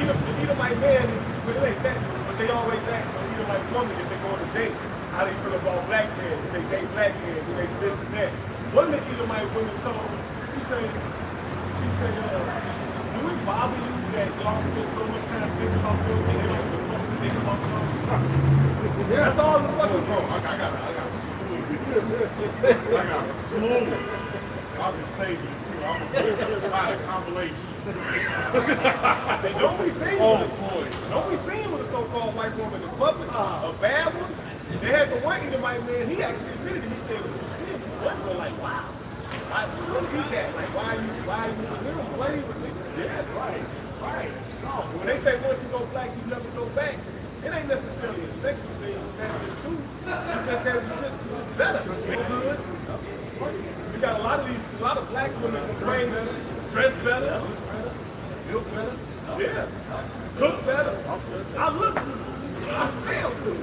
either my man, but it ain't that. But they always ask either my woman if they go on a date, how they feel about black men, do they date black men, do they this and that. One of the either my women told me, she said, do it bother you that y'all spend so much time thinking about them and they don't even fucking think about something? That's all the fucking Bro, I got a smooth. I can save you. I'm going to buy a compilation. They don't be seen don't be seen with a so-called white woman in public. A bad one. They had the white white man, he actually admitted it. He said, white were like, wow. What's he that? Like, why are you with him? Play with me? Yeah, right. So, when they say once you go black, you never go back, it ain't necessarily a sexual thing. That's just too. It's just that it's just better. Look good. We got a lot of black women complain better, dress better, look better, yeah, cook better. I look good. I smell good.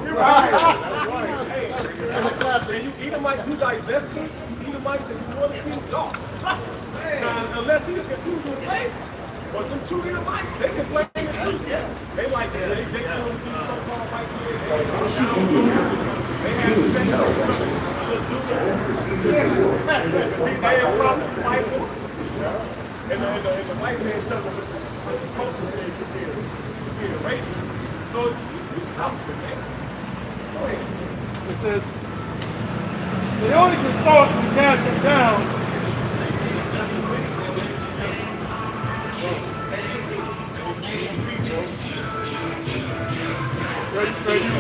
You're right. Hey, and you Edomite, you divest me, Edomites, and you want to be y'all suffer. Now, unless he is confused with faith, but them two Edomites, they can play it too. They like that. They want to be so-called white men. They have the same and the white man tells them it's a cultural thing to be a racist. So you suffer, man. It says, they only consult to cast him down.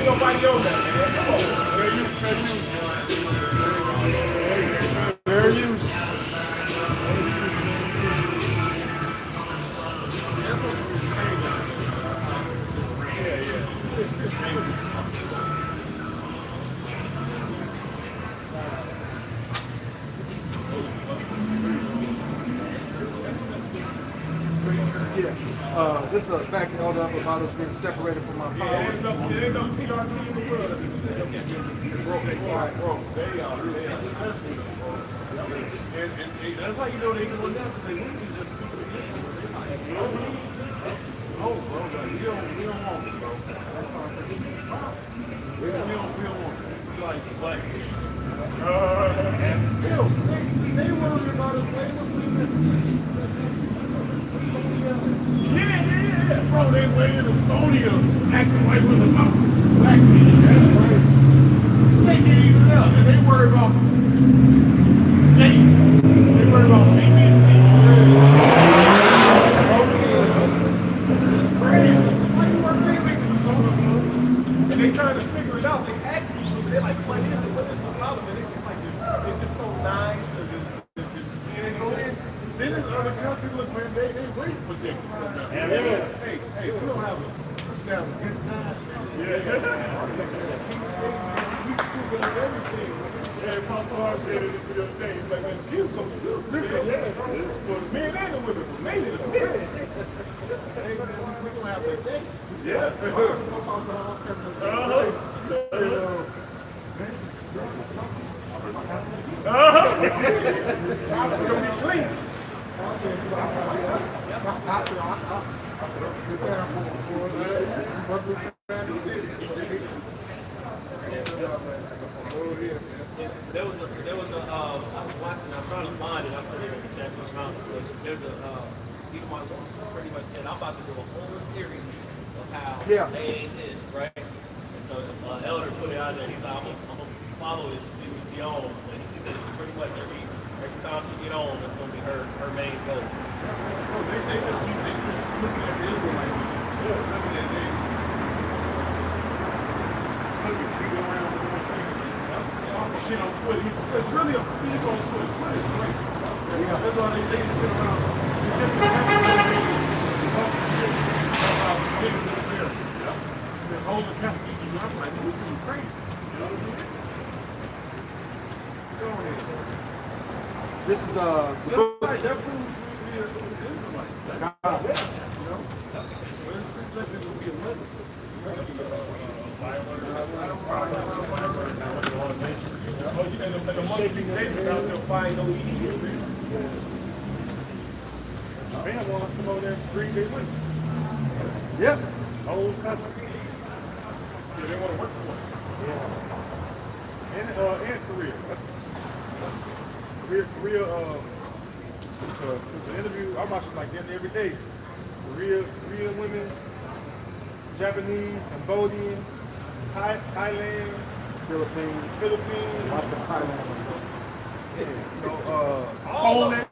Nobody else that, man. Fair use. This is a back elder up about us being separated from our power. There ain't no TRT in the world. They are. And that's how you know they going down, because they need to just speak to the Oh, bro, we don't want it, bro. We don't want it. We like black. they worry about us way more Yeah. Bro, they went in Estonia asking white women about black people. That's crazy. They can't even tell. And they about James. They worry about BBC. It's crazy. Why you work and they trying to figure it out. They ask people, they're like, what is it? What is the problem? And it's just like, it's just so nice. And go in. Then there's other countries, look, man, they waiting for Jake to come down. Hey, we don't have a good time. We still got everything. Yeah, my father said it the other day. He's like, man, Jesus gonna be good. For the men and the women, for mainly the men. Hey, man, we gonna have that day. Yeah. It's gonna be clean. There was a I was watching, I'm trying to find it, I'm putting it in the chat account. There's a, Elon Musk pretty much said, I'm about to do a whole series of how they ain't this, right? And so Elder put it out there, he's like, I'm gonna follow it and see what she on. And she said pretty much every time she get on, that's gonna be her main goal. They just looking at the Israelites. Looking at they. Shit on Twitter. It's really a big on Twitter. Twitter is great. That's why they just sit around. It's just and hold the captain. I was like, this is crazy. Go ahead. This is Like, that proves we are Israelites. But it's like it will be a limit. The multiplication out there find no ease. Man wants to go there 3 days later. Yep. Whole country. Yeah, they want to work for us. And Korea. It's an interview. I'm watching like that every day. Korean women, Japanese, Cambodian, Thailand, Philippines. Lots of Thailand. Poland.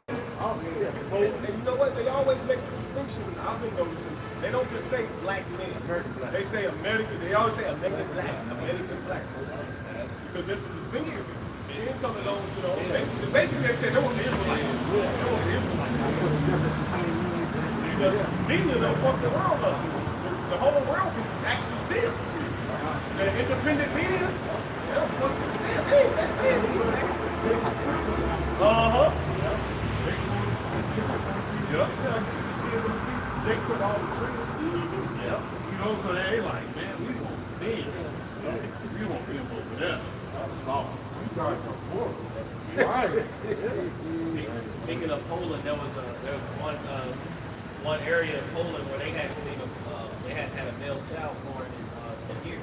And you know what? They always make the distinction. I've been noticing. They don't just say black men. American black. They say American. They always say American black. American black. Because there's a distinction. Skin color don't, you know. Basically, they say they were Israelites. They were Israelites. Media don't fuck the world up. The whole world can actually see us. The independent media, they'll fuck the Jake's on all the trees. You know, so they like, man, we want them. We want them over there. That's soft. You guys are poor. Right. Speaking of Poland, there was one area in Poland where they hadn't seen they hadn't had a male child born in 10 years.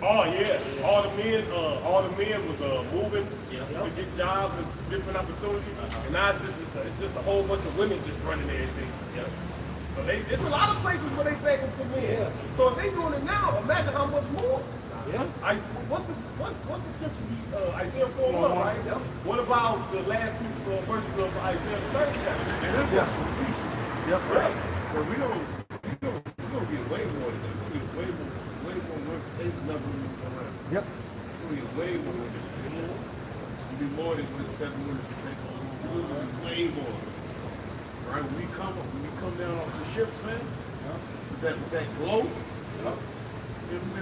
Oh yeah, all the men was moving to get jobs and different opportunities, and now it's just a whole bunch of women just running everything. So there's a lot of places where they begging for men. So if they doing it now, imagine how much more. What's the scripture? Isaiah 4:1, right? What about the last two verses of Isaiah 30 chapter? And that's just Yep, right. But we don't get way more than that. We get way more women. There's another women around. Yep. We get way more women. You be more than just 7 women to take on. We're gonna be way more. Right? When we come down off the ships, man, with that glow, man,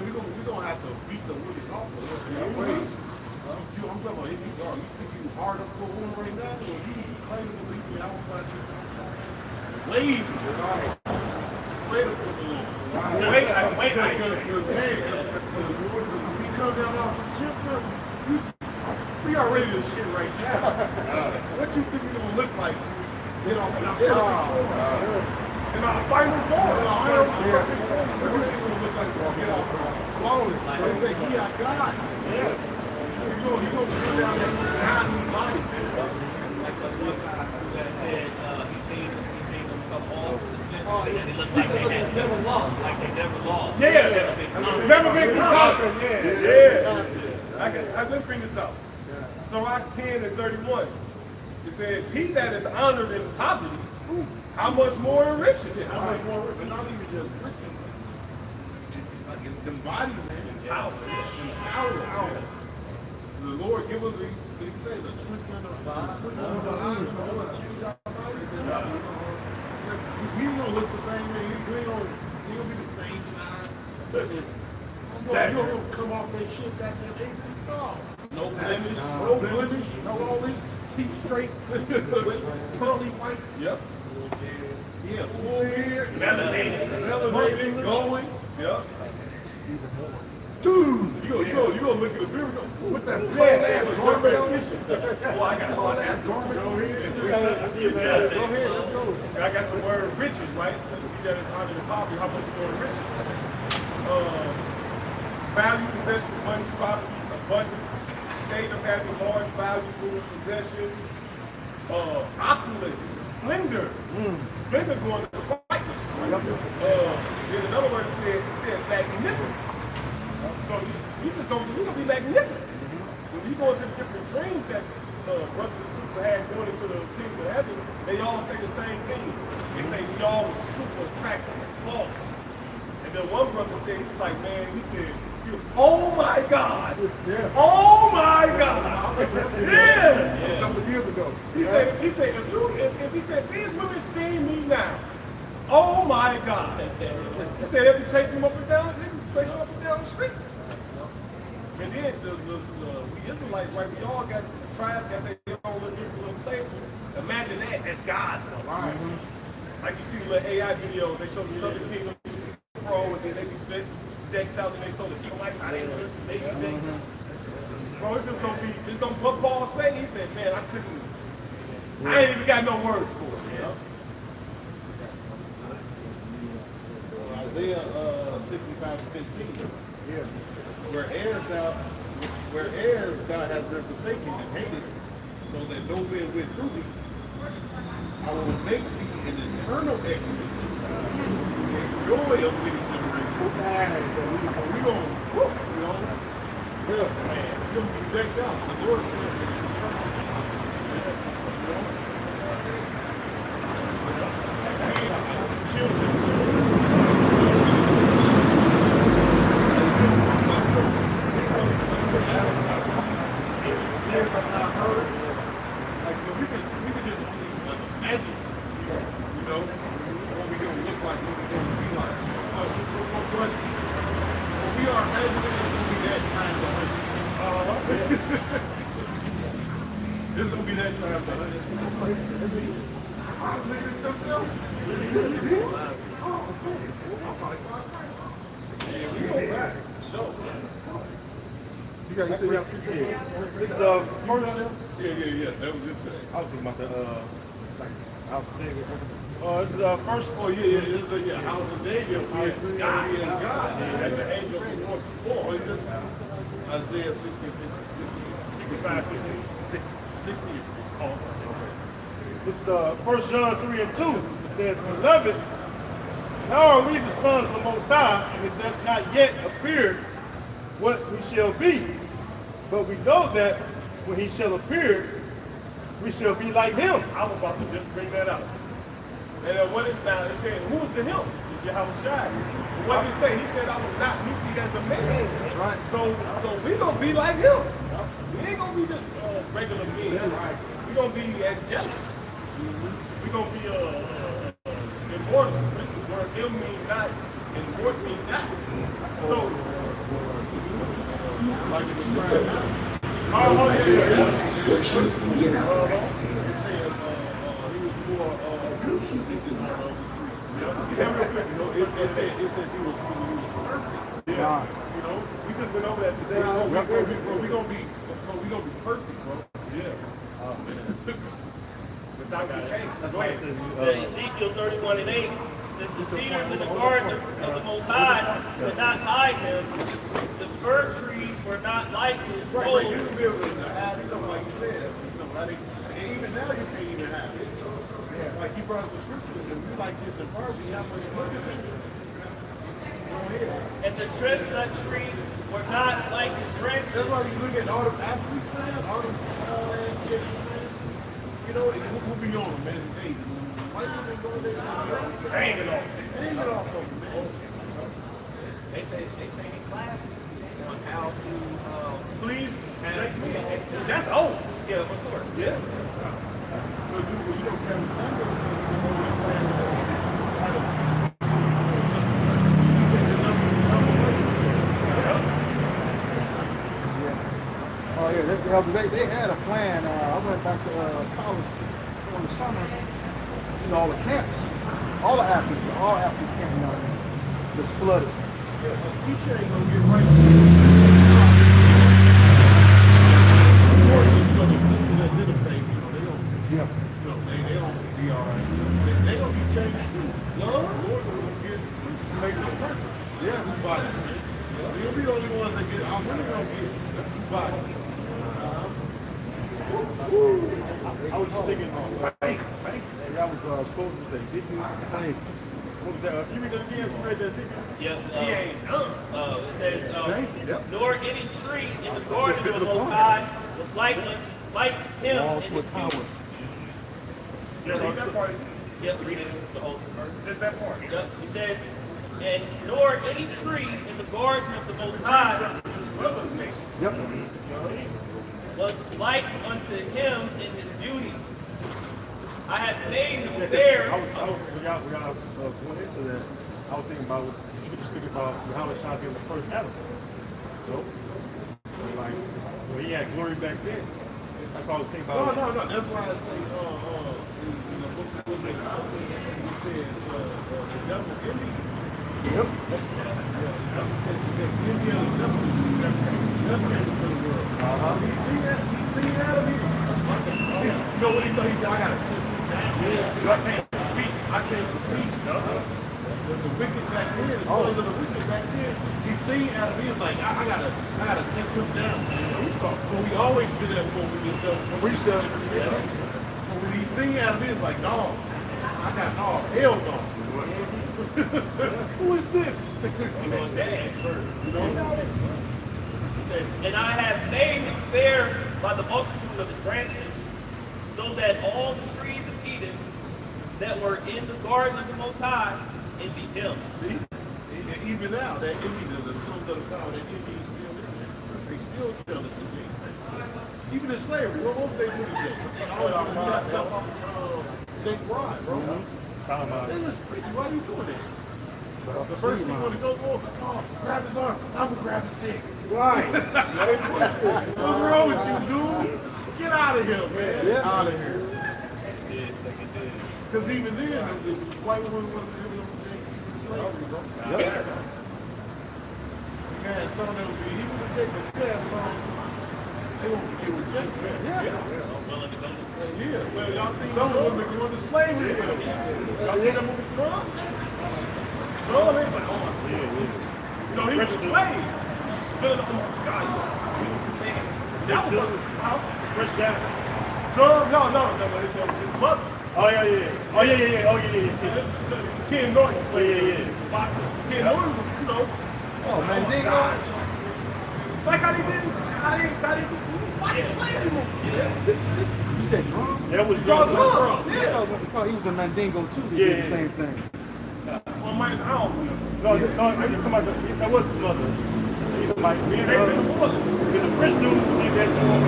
we're gonna have to beat the women off of us in our ways. I'm talking about you think you hard up for a woman right now, or you claiming to be the outside you. Leave. Wait a minute. Wait. We come down off the ship, we are ready to shit right now. What you think we're gonna look like? Get off the ship. In our final form. What you think we're gonna look like? Get off flawless. They say, yeah, God. Yeah. You're gonna sit down there and hide in the body. Like the one guy that said he seen them come off the ship and it looked like they had never lost. Like they never lost. Yeah. Never been conquered. Yeah. I can bring this up. Sirach 10 and 31. It says, he that is honored in poverty, how much more in riches? Yeah, how much more? But not even just riches. Like in body, man. In power. In power. The Lord give us the, what did he say? The twinkling of the eye. The Lord change our body. We don't look the same way. We ain't gonna be the same size. You don't come off that shit that 8 feet tall. No blemish. No blemish. No all this teeth straight. Pearly white. Yep. Yeah, full beard. Melanated. Glowing. Yep. Dude, you gonna look at the beard with that big ass garment on it. Oh, I got hard ass garment. Go ahead, let's go. I got the word riches, right? He that is honored in poverty, how much you going to riches? Value, possessions, money, property, abundance, state of having large, valuable possessions, opulence, splendor. Splendor going to the brightness. Then another word it said magnificence. So you gonna be magnificent. When you go into the different dreams that brothers and sisters had going into the kingdom of heaven, they all say the same thing. They say we all were super attractive and flawless. And then one brother said, he's like, man, he said, oh my God. Yeah. Oh my God. Yeah. A couple of years ago. He said, if he said, these women see me now, oh my God. He said, they'll be chasing him up and down the street. And then we Israelites, right, we all got tribes, got their own little different little flavor. Imagine that's God's stuff. Right. Like you see the little AI videos, they show the Southern Kingdom Pro, and then they be decked out, and they show the people like how they be decked. Bro, it's just gonna be, what Paul said, he said, man, I ain't even got no words for it. You know? Isaiah 65:15. Yeah. Where heirs thou hast been forsaken and hated, so that no man went through thee, I will make thee an eternal exodus, a joy of many generations. So we gonna, you know, yeah, man, you're gonna be decked out. The Lord said, This is first. Yeah. That was it. I was thinking about the house of David. This is first. Oh yeah. This is House of David. God. He is God. That's the angel of the Lord before. Isaiah 65, 60. Oh, This is 1 John 3 and 2. It says, beloved, now are we the sons of the Most High, and it does not yet appear what we shall be. But we know that when he shall appear, we shall be like him. I was about to just bring that up. And what is now? It said, who is the him? It's Yahweh Shai. What did he say? He said, I will not meet thee as a man. That's right. So we gonna be like him. We ain't gonna be just regular men. Right. We gonna be angelic. We gonna be immortal. The word him means not, and immortal means not. So like it's trying. It said he was perfect. Yeah. You know, we just went over that today. We're gonna be perfect, bro. Yeah. That's why it says Ezekiel 31 and 8 says the cedars in the garden of the Most High could not hide him. The fir trees were not like his Right, you can be able to have it, like you said. And even now you can't even have it. Yeah. Like you brought up the scripture, if you like this in Barbie, how much money? Go ahead. And the chestnut tree were not like his That's grandchildren. why you look at all the athletes, man, all the kids, man. You know, and who be on them, man? Hey, white women go there, Hanging off. hang it off them, man. They take in classes on how to Please, check me. that's old. Yeah, of course. Yeah. So you know, Kevin Samuels was on that plan. He said the number one. Oh yeah, they had a plan. I went back to college in the summer. You know, all the camps, all athletes came down there. Just flooded. Teacher ain't gonna get right. Of course, you know, the sister that did the thing, you know, they don't, Yeah. you know, they don't be all right. They gonna be changed too. No, Lord gonna get sister make it perfect. Yeah, who body? You'll be the only ones that get. I'm really gonna get who body. I was just thinking, bank. That was supposed to say, did you? Hey, What was that? You mean that again? Who read that ticket? Yep. He ain't done. It says, Same, yep. nor any tree in the garden of the Most High was like him Wall in to a his tower. beauty. Read that part. Yep, read it, the whole verse. Just that part. Yep. He says, and nor any tree in the garden of the Most High Yep. was like unto him in his beauty. I have made him fair. I was when y'all going into that, I was thinking about you could just think about how it shot being the first Adam. So, like when he had glory back then. That's what I was thinking about. No. That's why I say, in the book of the South, he says, the devil envy. Yep. The devil said that envy of the devil came into the world. You see that? I mean, you know what he thought? He said, I got to I can't compete. The wicked back then, the sons of the wicked back then, he seen Adam, he was like, I gotta take him down. So we always do that when we get done. Reset. When he seen Adam, he was like, dog, I got hell no. Who is this? He says, and I have made him fair by the multitude of his branches, so that all the trees of Eden that were in the garden of the Most High envied him. See? And even now, that envy, the sons of the power, that envy is still in there. They still jealous of me. Even in slavery, what was they do today? Jake Rod, bro. Hey, listen, Pretty, why are you doing that? The first thing you want to go over, grab his arm, I'm gonna grab his dick. Right. What's wrong with you, dude? Get out of here, man. Get out of here. Because even then, the white women wanted to do slavery, bro. Yep. Man, some of them, even if they could have some, they won't get rejected. Yeah. Well, y'all seen some of them that going to slavery with them. Y'all seen that movie Trump? Trump, they was like, oh my God. You know, he was a slave. Spilling up, oh my God, he was a man. That was a Fresh guy. Trump, no, his mother. Oh yeah. Ken Norton. Oh yeah. Boxer. Ken Norton was, you know, Oh, Mandingo. like how they did white slavery movie. You said drum? That was Draw John. drum. Yeah. He was a Mandingo too. They did the same thing. Well, man, I don't know. No, I get somebody that was his mother. Like me and the French dude did that to him.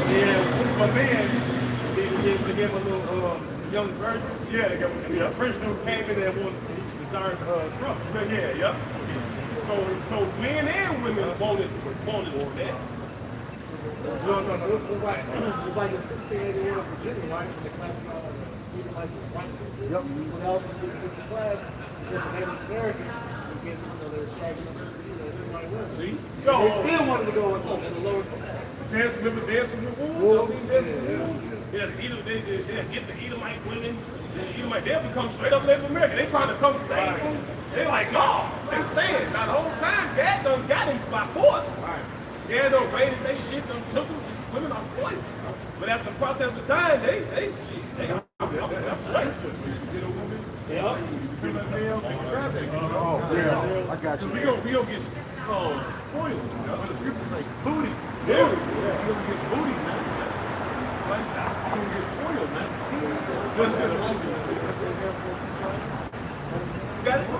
Yeah, my man, they gave him a little young virgin. Yeah, they got The French dude came in there and wanted he desired Trump. yeah. So men and women wanted that. It's like in 1681 in Virginia, right? They classified Edomites as white. Yep. When they also did the class, the Native Americans, again, they were slaves, Edomite women. See? They still wanted to go in the lower class. Dancing with wolves. Yeah, they get the Edomite women. The Edomite, they'll become straight up Native American. They trying to come save them. They like, no, they staying. Now the whole time, Dad done got him by force. Dad done raided they shit, done took them. Women are spoiled. But after the process of time, they got that's right. Oh, yeah. I got you. We gonna get called spoiled. When the scriptures say booty. Yeah. You don't get booty, man. Like that. You don't get spoiled, man.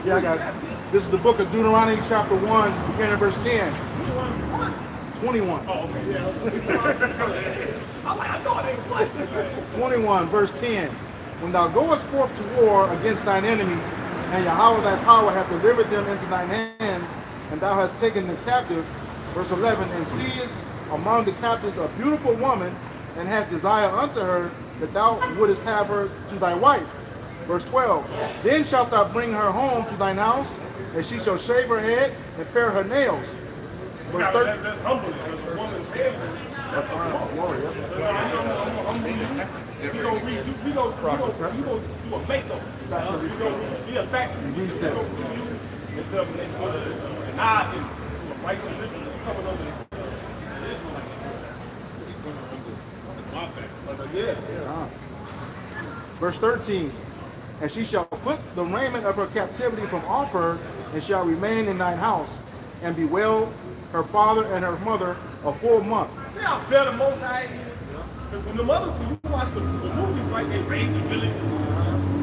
Yeah, I got it. This is the book of Deuteronomy chapter 1, beginning at verse 10. 21. Oh, okay, yeah. I'm like, I know it ain't what. 21, verse 10. When thou goest forth to war against thine enemies, and Yahweh thy power hath delivered them into thine hands, and thou hast taken them captive, verse 11, and seest among the captives a beautiful woman, and hast desire unto her, that thou wouldest have her to thy wife. Verse 12, then shalt thou bring her home to thine house, and she shall shave her head and pare her nails. Verse 13, That's humbling. That's a woman's head. that's fine, glory, yeah. We gonna do a makeover. We gonna be a factory. Reset. Into a nod into a righteous religion coming over the Israelites. Yeah. Verse 13, and she shall put the raiment of her captivity from off her, and shall remain in thine house, and bewail her father and her mother a full month. See how fair the Most High is? Because when when you watch the movies, right, they raid the village.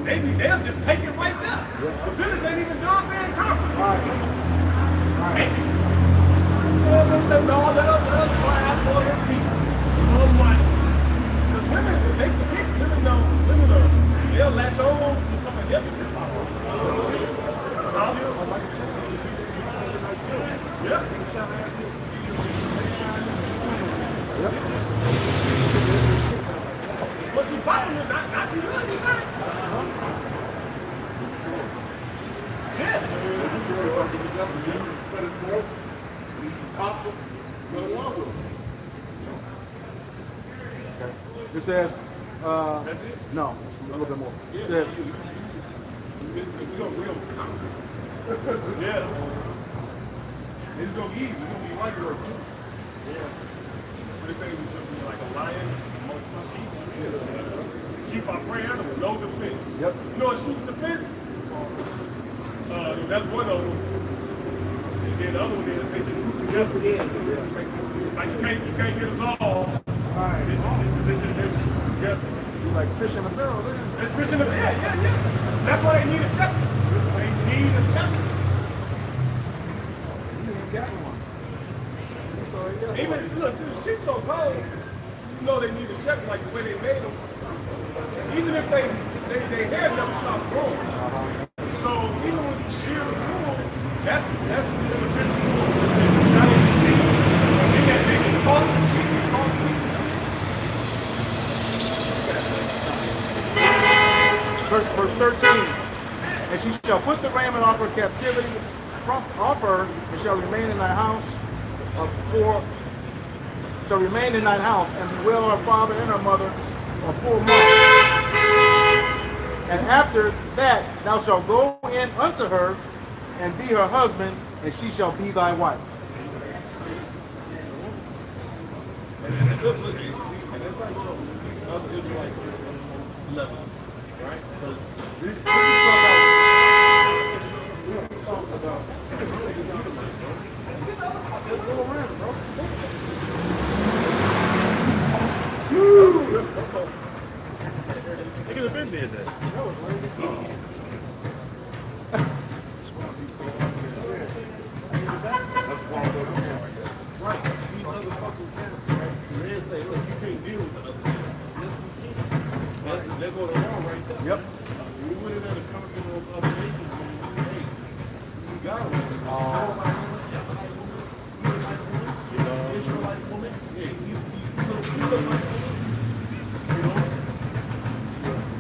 They'll just take it right there. The village ain't even done being conquered. Take it. They'll say, no, let us cry for his people. Oh, my. Because women, they forget, they'll latch on to something different. Yeah. But she probably not she really not. Yeah. It says, That's it? no, a little bit more. It says, Yeah. It's gonna be easy. It's gonna be like work too. Yeah. But they say we should be like a lion amongst some sheep. Sheep are prey animals, no defense. Yep. You know what sheep's defense? That's one of them. And then the other one is they just group together. Like you can't get us all. Alright. It's just together. you like fish in a barrel, man. It's fish in the bed, yeah. That's why they need a shepherd. They need a shepherd. Even look, the shit so cold. You know they need a shepherd like the way they made them. Even if they hair never stop growing. So even when you shear the wool, that's the beneficial wool. Now you can see, they can cost the sheep, they cost Verse 13, and she shall put the raiment off her captivity from off her, and shall remain in thy house and bewail her father and her mother a full month. And after that thou shalt go in unto her and be her husband, and she shall be thy wife. And it's like these other Israelite level, right? Because this is talking about let's go around, bro. They could have been there then. That was right. These other fucking camps, right? They say, look, you can't deal with the other camps. Yes, we can. Right? They go to war right there. Yep. We went in there to conquer those other nations. Hey, we got them. Israelite woman. Yeah, you look like a woman. You know?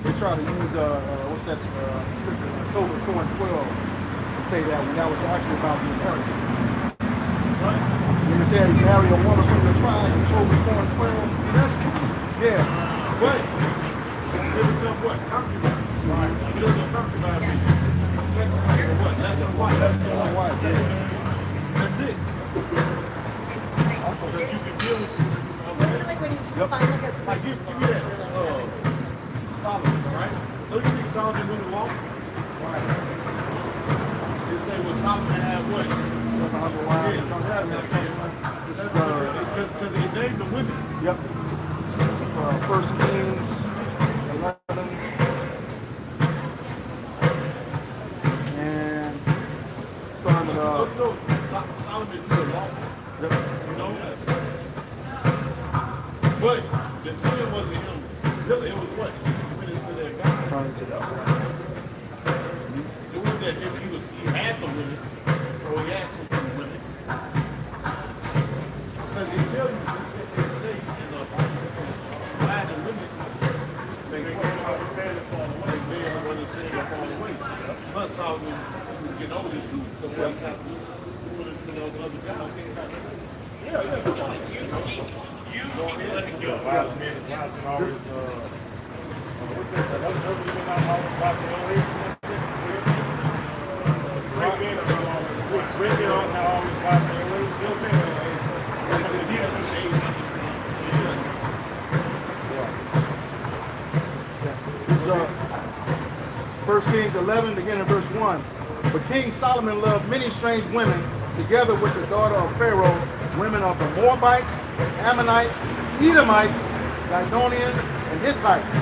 They try to use what's that October 4 and 12 to say that when that was actually about the inheritance. Right? You ever said you marry a woman from your tribe, October 4 and 12? That's Yeah. right. They become what? Concubines. Right. It doesn't concubine me. Sex or what? That's a wife. That's a wife. Yeah. That's it. So that you can deal with Like when you find like a like give me that Solomon, right? Don't you think Solomon went along? Right. His say what Solomon had what? 700 wives. Because they named the women. Yep. First Kings 11. And starting Solomon did a law. Yep. You know? But the sin wasn't him. Really, it was what? He went into their God. Turning to that. It wasn't that he had the women, or he had some women. Because they tell you, they say in the Bible, why the women, they can't understand it fall away. They don't understand it fall away. Plus Solomon get older too, so what he got to do to those other guys. Yeah, come on. You keep letting go. Wise men always, what's that? That other term you been out always watching their age? Great men are always watching their age. You know what I'm saying? 1 Kings 11, beginning in verse 1. But King Solomon loved many strange women, together with the daughter of Pharaoh, women of the Moabites, Ammonites, Edomites, Zidonians, and Hittites.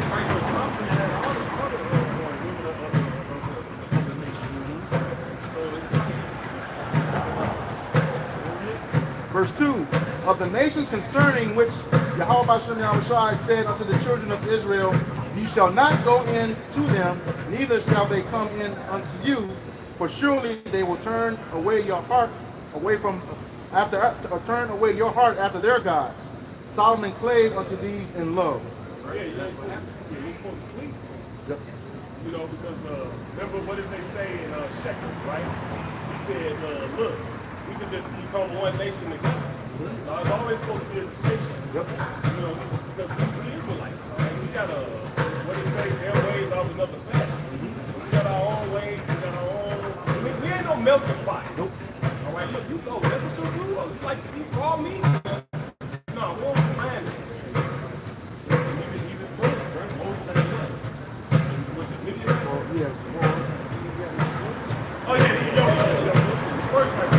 Verse 2, of the nations concerning which Yahweh Bashem Yahushai said unto the children of Israel, ye shall not go in to them, neither shall they come in unto you, for surely they will turn away your heart away from turn away your heart after their gods. Solomon clave unto these in love. Yeah, you're supposed to cleave. Yep. You know, because remember what did they say in Shechem, right? He said, look, we can just become one nation together. It's always supposed to be a distinction. Yep. You know, because we Israelites, right? We got what they say, their ways are another fashion. We got our own ways, we got our own. We ain't no melting pot. Nope. All right, look, you go. That's what you do. You like to eat raw meat? No, we don't command it. Even Moses had left. With the Midian. Oh, yeah, yo. First right.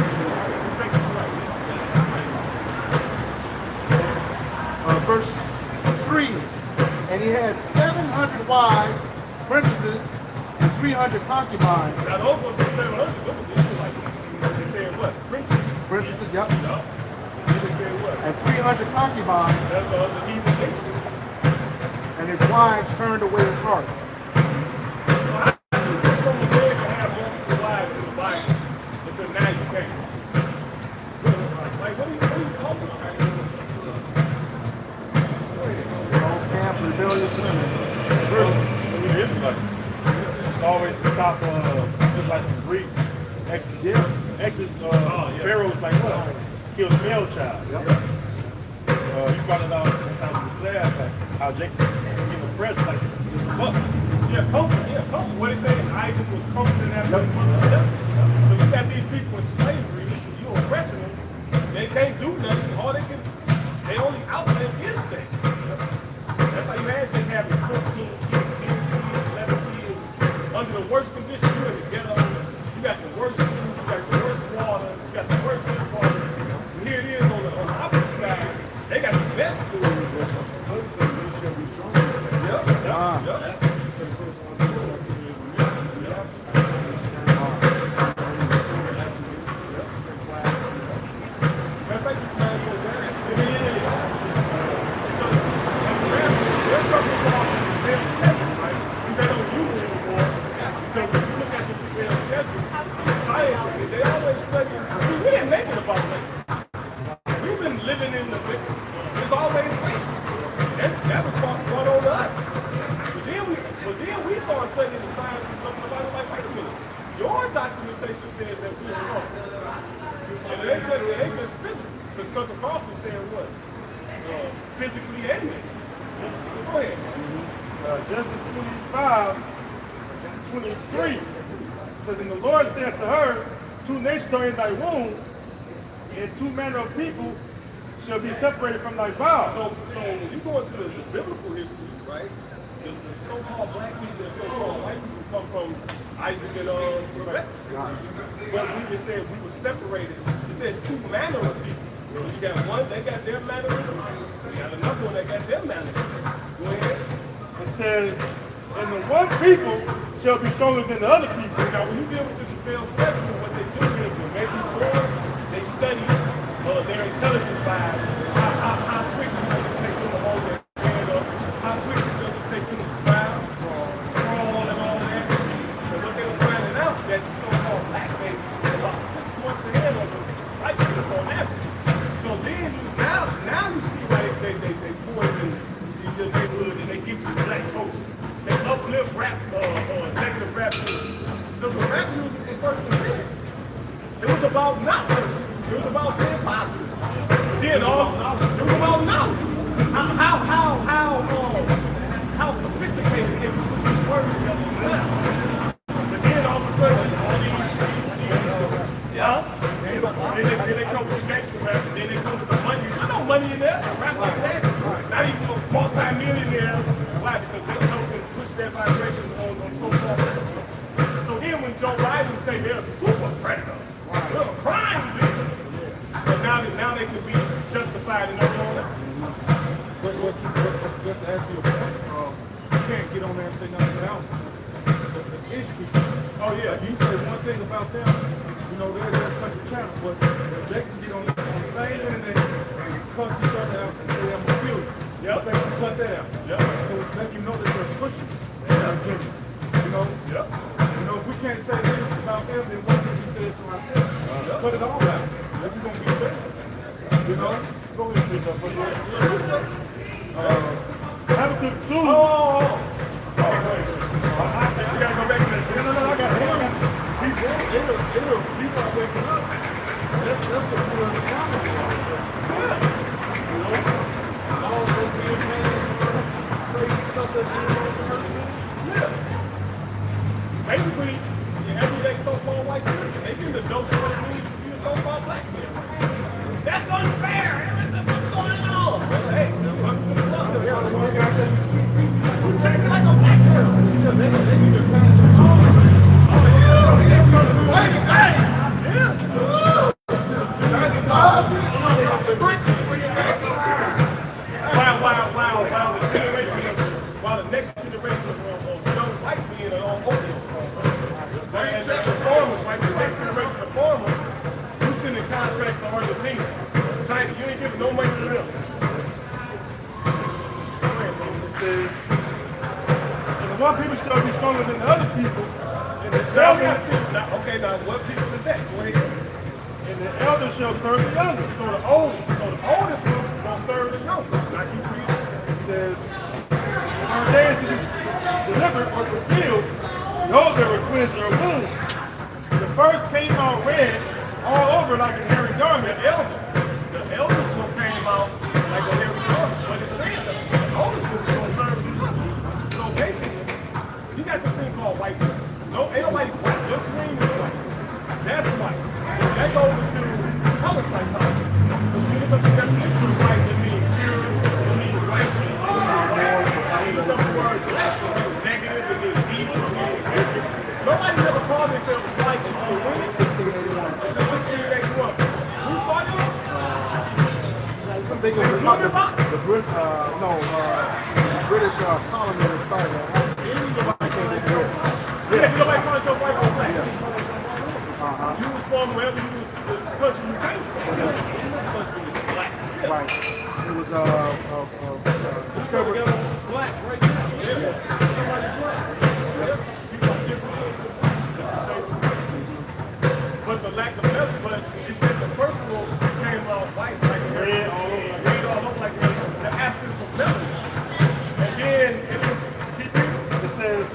Second right. Verse 3, and he had 700 wives, princesses, and 300 concubines. Now those was the 700. Those was the Israelites. They said what? Princesses. Princesses, yep. They said what? And 300 concubines, That's the other heathen nations. and his wives turned away his heart. So how come a man can have multiple wives in the Bible until now you can't? Like, what are you talking about? All camps, rebellious women. It's always to stop just like the Greek Exodus. Yeah. Exodus, Pharaoh's like what? Killed a male child. Yep. You brought it out sometimes in the class, like how Jacob became oppressed, like it's a buck. Yeah, comfort. Yeah, comfort. What they say, Isaac was comforted after his mother. Yeah. So you got these people in slavery, you oppressing them, they can't do nothing. All they can, they only outlet is sex. That's how you imagine having 14 kids, 10 kids, 11 kids, under the worst conditions. You're in the ghetto, you got the worst food, you got the worst water, you got the worst water. And here it is on the opposite side, they got the best food. Yep. Documentation says that we're strong. And it ain't just physical. Because Tucker Carlson said what? Physically and mentally. Go ahead. Genesis 25 and 23 says, and the Lord said to her, two nations are in thy womb, and two manner of people shall be separated from thy bowels. So when you go into the biblical history, right? The so-called black people and so-called white people come from Isaac and Rebecca. But we just said we were separated. It says two manner of people. So you got one, they got their mannerism. You got another one that got their mannerism. Go ahead. It says, and the one people shall be stronger than the other people. Now, when you deal with the Jafel schedule, what they do is when they be born, they study their intelligence by how quickly does it take them to hold their hand up, how quickly does it take them to smile, crawl, and all that. And what they was finding out that the so-called black babies were about 6 months ahead of them, white people on average. So then, now you see why they poison the neighborhood and they give you black folks. They uplift rap, negative rap music. Because when rap music was first released, it was about knowledge. It was about being positive. Then it was about knowledge. How sophisticated can we put these words together and sound? But then all of a sudden, all then they come with the gangster rap, and then they come with the money. I know money in there, rap like that. Not even a multi-millionaire. Why? Because they know to push that vibration on so-called. So then when Joe Biden say they're a super predator, they're a crime leader, but now they can be justified in their own life. But just to add to your point, you can't get on there and say nothing else. The issue. Oh yeah, You say one thing about them, they're country channel, but they can get on the same internet and cuss each other out and say I'm a few. Yep. They can cut that out. Yep. So it's let you know that they're pushing. Yep. If we can't say this about them, then what can we say to ourselves? Cut it all out. If you're gonna be fair. Go ahead, Chris, up for you. Have a good too. I said we gotta go back to that. No, I got it. People are waking up. That's the point of the comment. All those crazy stuff that's going on in the country. Basically, your everyday so-called white citizen, they get the dose of what it means to be a so-called black man. That's unfair. What's going on? Hey, welcome to the club. You treat me like a black person. They need to pass it on. While the next generation of young white men are on opium. And the farmers, like the next generation of farmers, you sending contracts to Argentina. China, you ain't giving no money to them. It says, and the one people shall be stronger than the other people, and the elder, Now what people is that? Go ahead. and the elder shall serve the younger. So the oldest one gonna serve the youngest. Like you preach. It says, and our days to be delivered or fulfilled, behold, there were twins in a womb. The first came out red, all over like a hairy garment. The eldest one came out like a hairy garment, but it's saying that the oldest one is gonna serve the youngest. So basically, you got this thing called white people. No, ain't nobody white. Your screen is white. That's white. That goes into color psychology. Because when you look at the definition of white, it means pure, it means righteous, it means white. When you look up the word black, it means negative, it means evil, it means wicked. Nobody ever called themselves white until when? Until 1681. Who started it? I think it was the British colonists started that. Yeah, nobody called himself white or black. You was from wherever you was, the country you came from. The country was black. Yeah. Right. It was discovered. Black right now. Yeah. Somebody black. Yeah. People are different shades. But the lack of metal, but it said the first one came out white, like red all over, like the absence of metal. And then It says,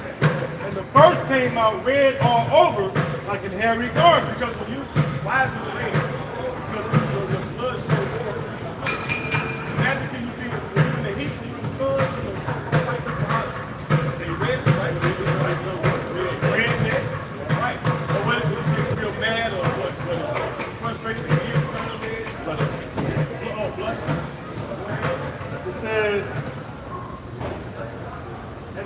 and the first came out red all over like a hairy garment. because when you, why is it red? Because your blood shows over. Imagine can you be in the heat, you in the sun, so white people hot. They red, right? They just like so redneck, right? Or when it get real mad or what frustrated, the ears turn red. Oh, blush.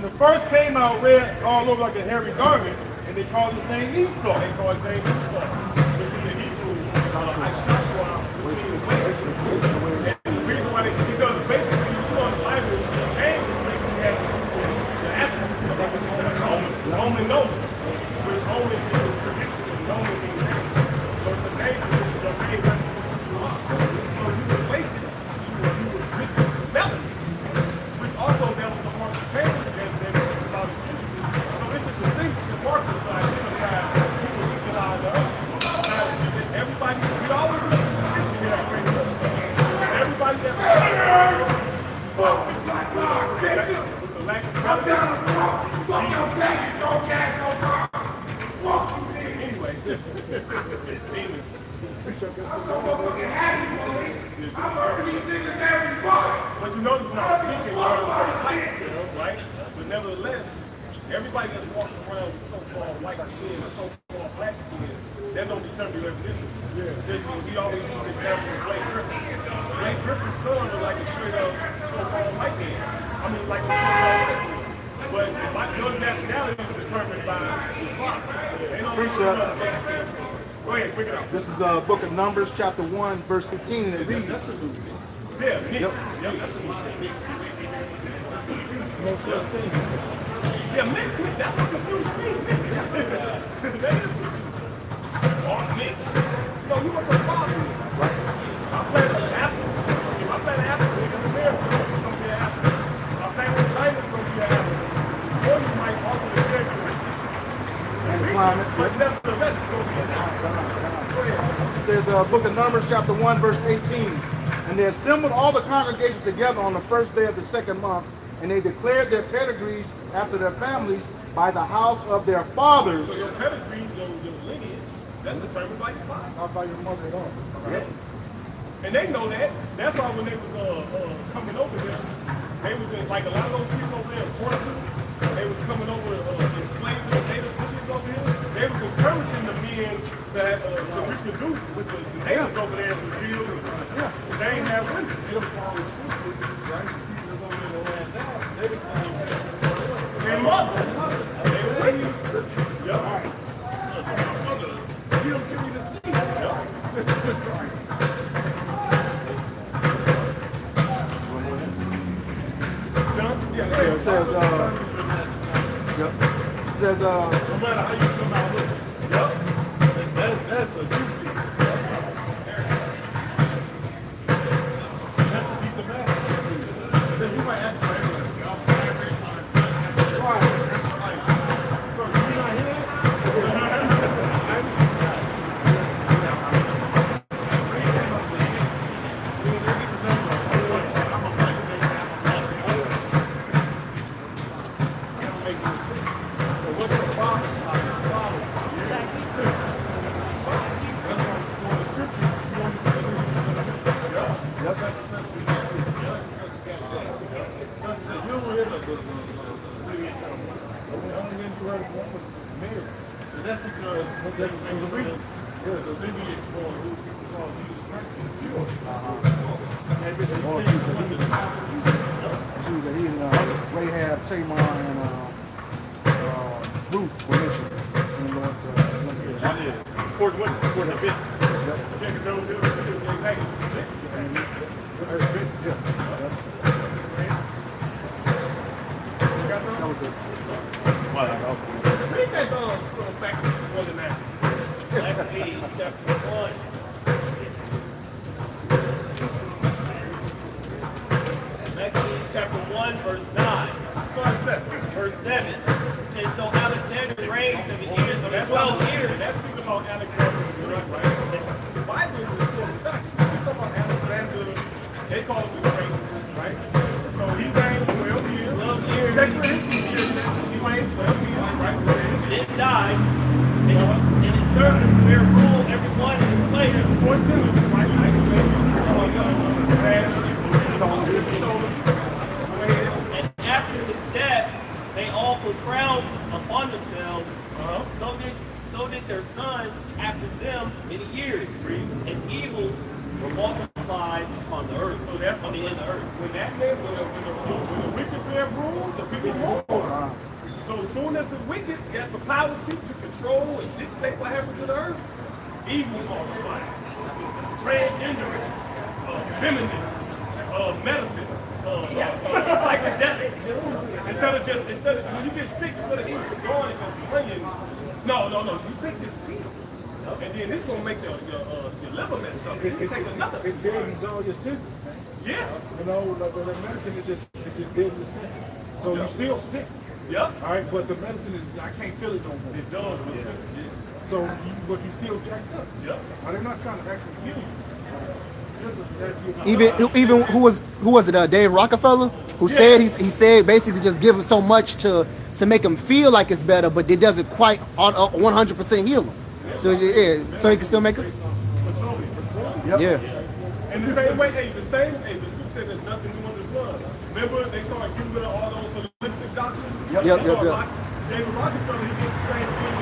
when the first came out, red all over like a hairy garment, and they called his name Esau. They called his name Esau. This is the Hebrew Ishashua, which means wasted. And the reason why because basically, you know, the Bible, the name basically has the attributes of like the Roman noble, which only means prediction, only means name. So it's a name which is the name that so you were wasted. You were missing melody, which also that was the mark of pain that was about the Genesis. So it's a distinction marker to identify people even out of the other. Everybody, we always look at the distinction here at Great Britain. Everybody that's with the lack of melody. Anyway, demons. But you notice when I'm speaking, right? But nevertheless, everybody that walks around with so-called white skin or so-called black skin, that don't determine your ethnicity. We always use the example of Blake Griffin. Blake Griffin's son was like a straight up so-called white man. I mean, like a so-called white man. But your nationality is determined by the father. They don't determine black skin. Go ahead, pick it up. This is the book of Numbers, chapter 1, verse 18, and it reads. Yeah, mix. Yep, that's a mix. No such thing. Yeah, mixed with, that's what confused me. That is confusing. Or mixed. No, you want some father. Right. I played an apple. If I play an apple, it's America. It's going to be an apple. If I play with China, it's going to be an apple. The soil might alter the characteristics. But nevertheless, it's going to be an apple. Go ahead. It says, book of Numbers, chapter 1, verse 18. And they assembled all the congregations together on the first day of the second month, and they declared their pedigrees after their families by the house of their fathers. So your pedigree, your lineage, that's determined by your father. How about your mother at all? Right. And they know that. That's why when they was coming over here, they was in, like a lot of those people over there in Portugal, they was coming over enslaving the native Indians over here. They was encouraging the men to reproduce with the natives over there in Brazil. Yeah. They ain't have women. They don't follow the scriptures, right? People over there don't have that. They was their mother. They were with you. Scriptures. Yeah. All right. You don't give me the seed. Yeah. Yeah, it says, No matter how you come out with it. Yep. That's a good thing. That's a deep demand. Then you might ask for everyone. Right. You not hear it? That's because there's a reason. The lineage for who call Jesus Christ is pure. he and Rahab, Tamar, and Ruth were mentioned in the Lord's For the bits. Yeah, because those exactly got something? That was good. Read that little back more than that. Maccabees chapter 1. Maccabees chapter 1, verse 9. Verse 7. It says, so Alexander reigned 7 years, or 12 years. That's speaking about Alexander the Great, right? The Bible is talking about Alexander. They call him the Great, right? So he reigned 12 years. 12 years. Secular history, he reigned 12 years, right? Then died, and his servants bear rule every one in his place. 14, right? And after his death, they all put crowns upon themselves. So did their sons after them many years. And evils were multiplied upon the earth. So that's on the end of the earth. when that day, when the wicked man ruled, the people more. So as soon as the wicked get the power seat to control and dictate what happens to the earth, evil is multiplied. Transgenderism, feminism, medicine, psychedelics. Instead of when you get sick, instead of eating cigar and spraying, no, you take this pill. And then this gonna make your liver mess up. You take another. It deadens all your senses. Yeah. You know, like the medicine it just deadens the senses. So you're still sick. Yep. All right, but the medicine is I can't feel it no more. It does. So, but you still jacked up. Yep. Are they not trying to actually heal you? Even who was it? Dave Rockefeller, who said he said basically just give him so much to make him feel like it's better, but it doesn't quite 100% heal him. So yeah, so he can still make us. Yeah. And the same way, the scripture said there's nothing new under the sun. Remember, they started getting rid of all those holistic doctrines. Yep. David Rockefeller, he did the same thing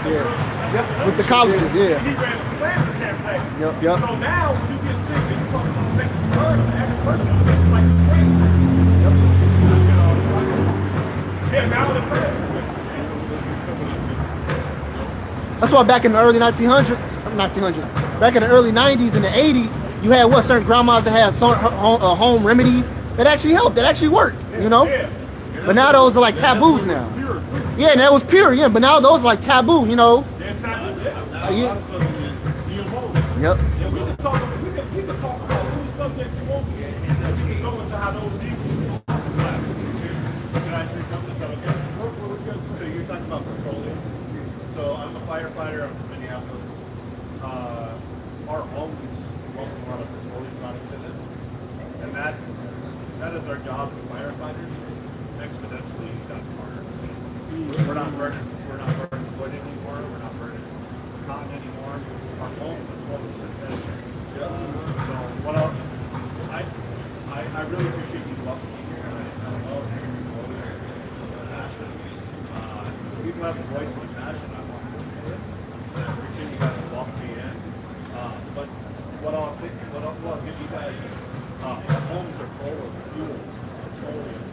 with With the colleges, yeah. He ran a slander campaign. Yep. So now, when you get sick, and you talk about taking some herbs, the average person will get like crazy. Yeah, now it's That's why back in the early 1900s, back in the early 90s and the 80s, you had certain grandmas that had home remedies that actually helped, that actually worked, you know? But now those are like taboos now. Yeah, and that was pure, yeah, but now those are like taboo, you know? Yep. Yep. Yeah, we can talk about any subject you want to, and we can go into how those evils. Can I say something? Is that okay? So you're talking about petroleum. So I'm a firefighter in Minneapolis. Our homes involve a lot of petroleum products in it, and that is our job as firefighters. Exponentially gotten harder. We're not burning wood anymore. We're not burning cotton anymore. Our homes are full of synthetic. So what else? I really appreciate you welcoming me here, and I love hearing your voice and passion. People have a voice and passion. I want to listen to it. And I appreciate you guys welcoming me in. But what I'll give you guys is our homes are full of fuel, petroleum.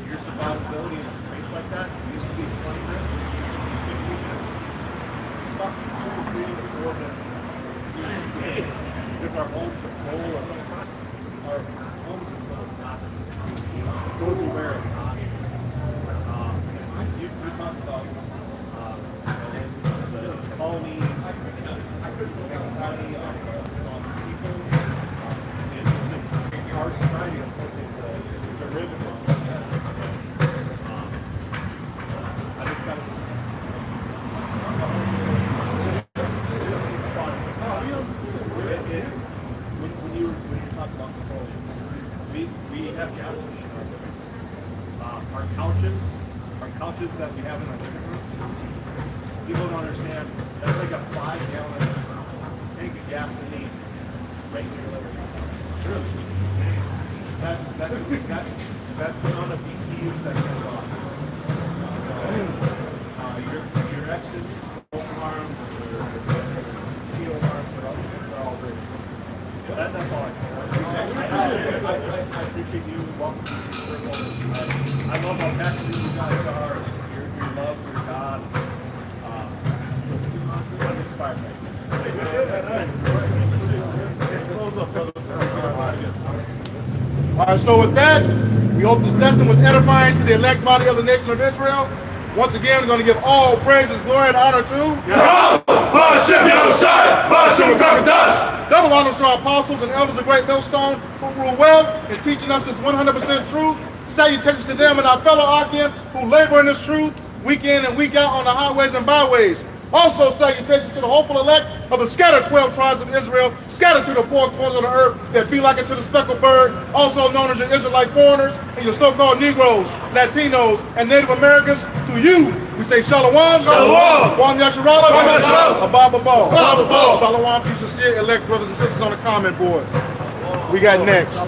Your survivability in a space like that used to be 20 minutes, 15 minutes. It's about 2 to 3 to 4 minutes. Because our homes are full of toxins. Those who wear are toxic. You talked about the colonies, making money on people. And our society, unfortunately, is a derivative of that. I just got to when you talk about petroleum, we have gasoline in our living rooms. Our couches that we have in our living room, people don't understand, that's like a 5-gallon tank of gasoline right in your living room. Really? That's the amount of BTUs that goes on. Your exits, open arms, steel arms, they're all great. That's all I can say. I appreciate you welcoming me to the circle. I love how passionate you guys are. Your love for God. I'm inspired by you. Close up, brother. All right, so with that, we hope this lesson was edifying to the elect body of the nation of Israel. Once again, we're going to give all praises, glory, and honor to double honors to our apostles and elders of Great Millstone who rule well in teaching us this 100% truth. Salutations to them and our fellow Achaeans who labor in this truth week in and week out on the highways and byways. Also, salutations to the hopeful elect of the scattered 12 tribes of Israel, scattered to the 4 corners of the earth that be like unto the speckled bird, also known as your Israelite foreigners and your so-called Negroes, Latinos, and Native Americans. To you, we say Shalom, Shalom, Wam Yasharala, Ababa Bo, Shalom, peace and sincere elect brothers and sisters on the comment board. We got next.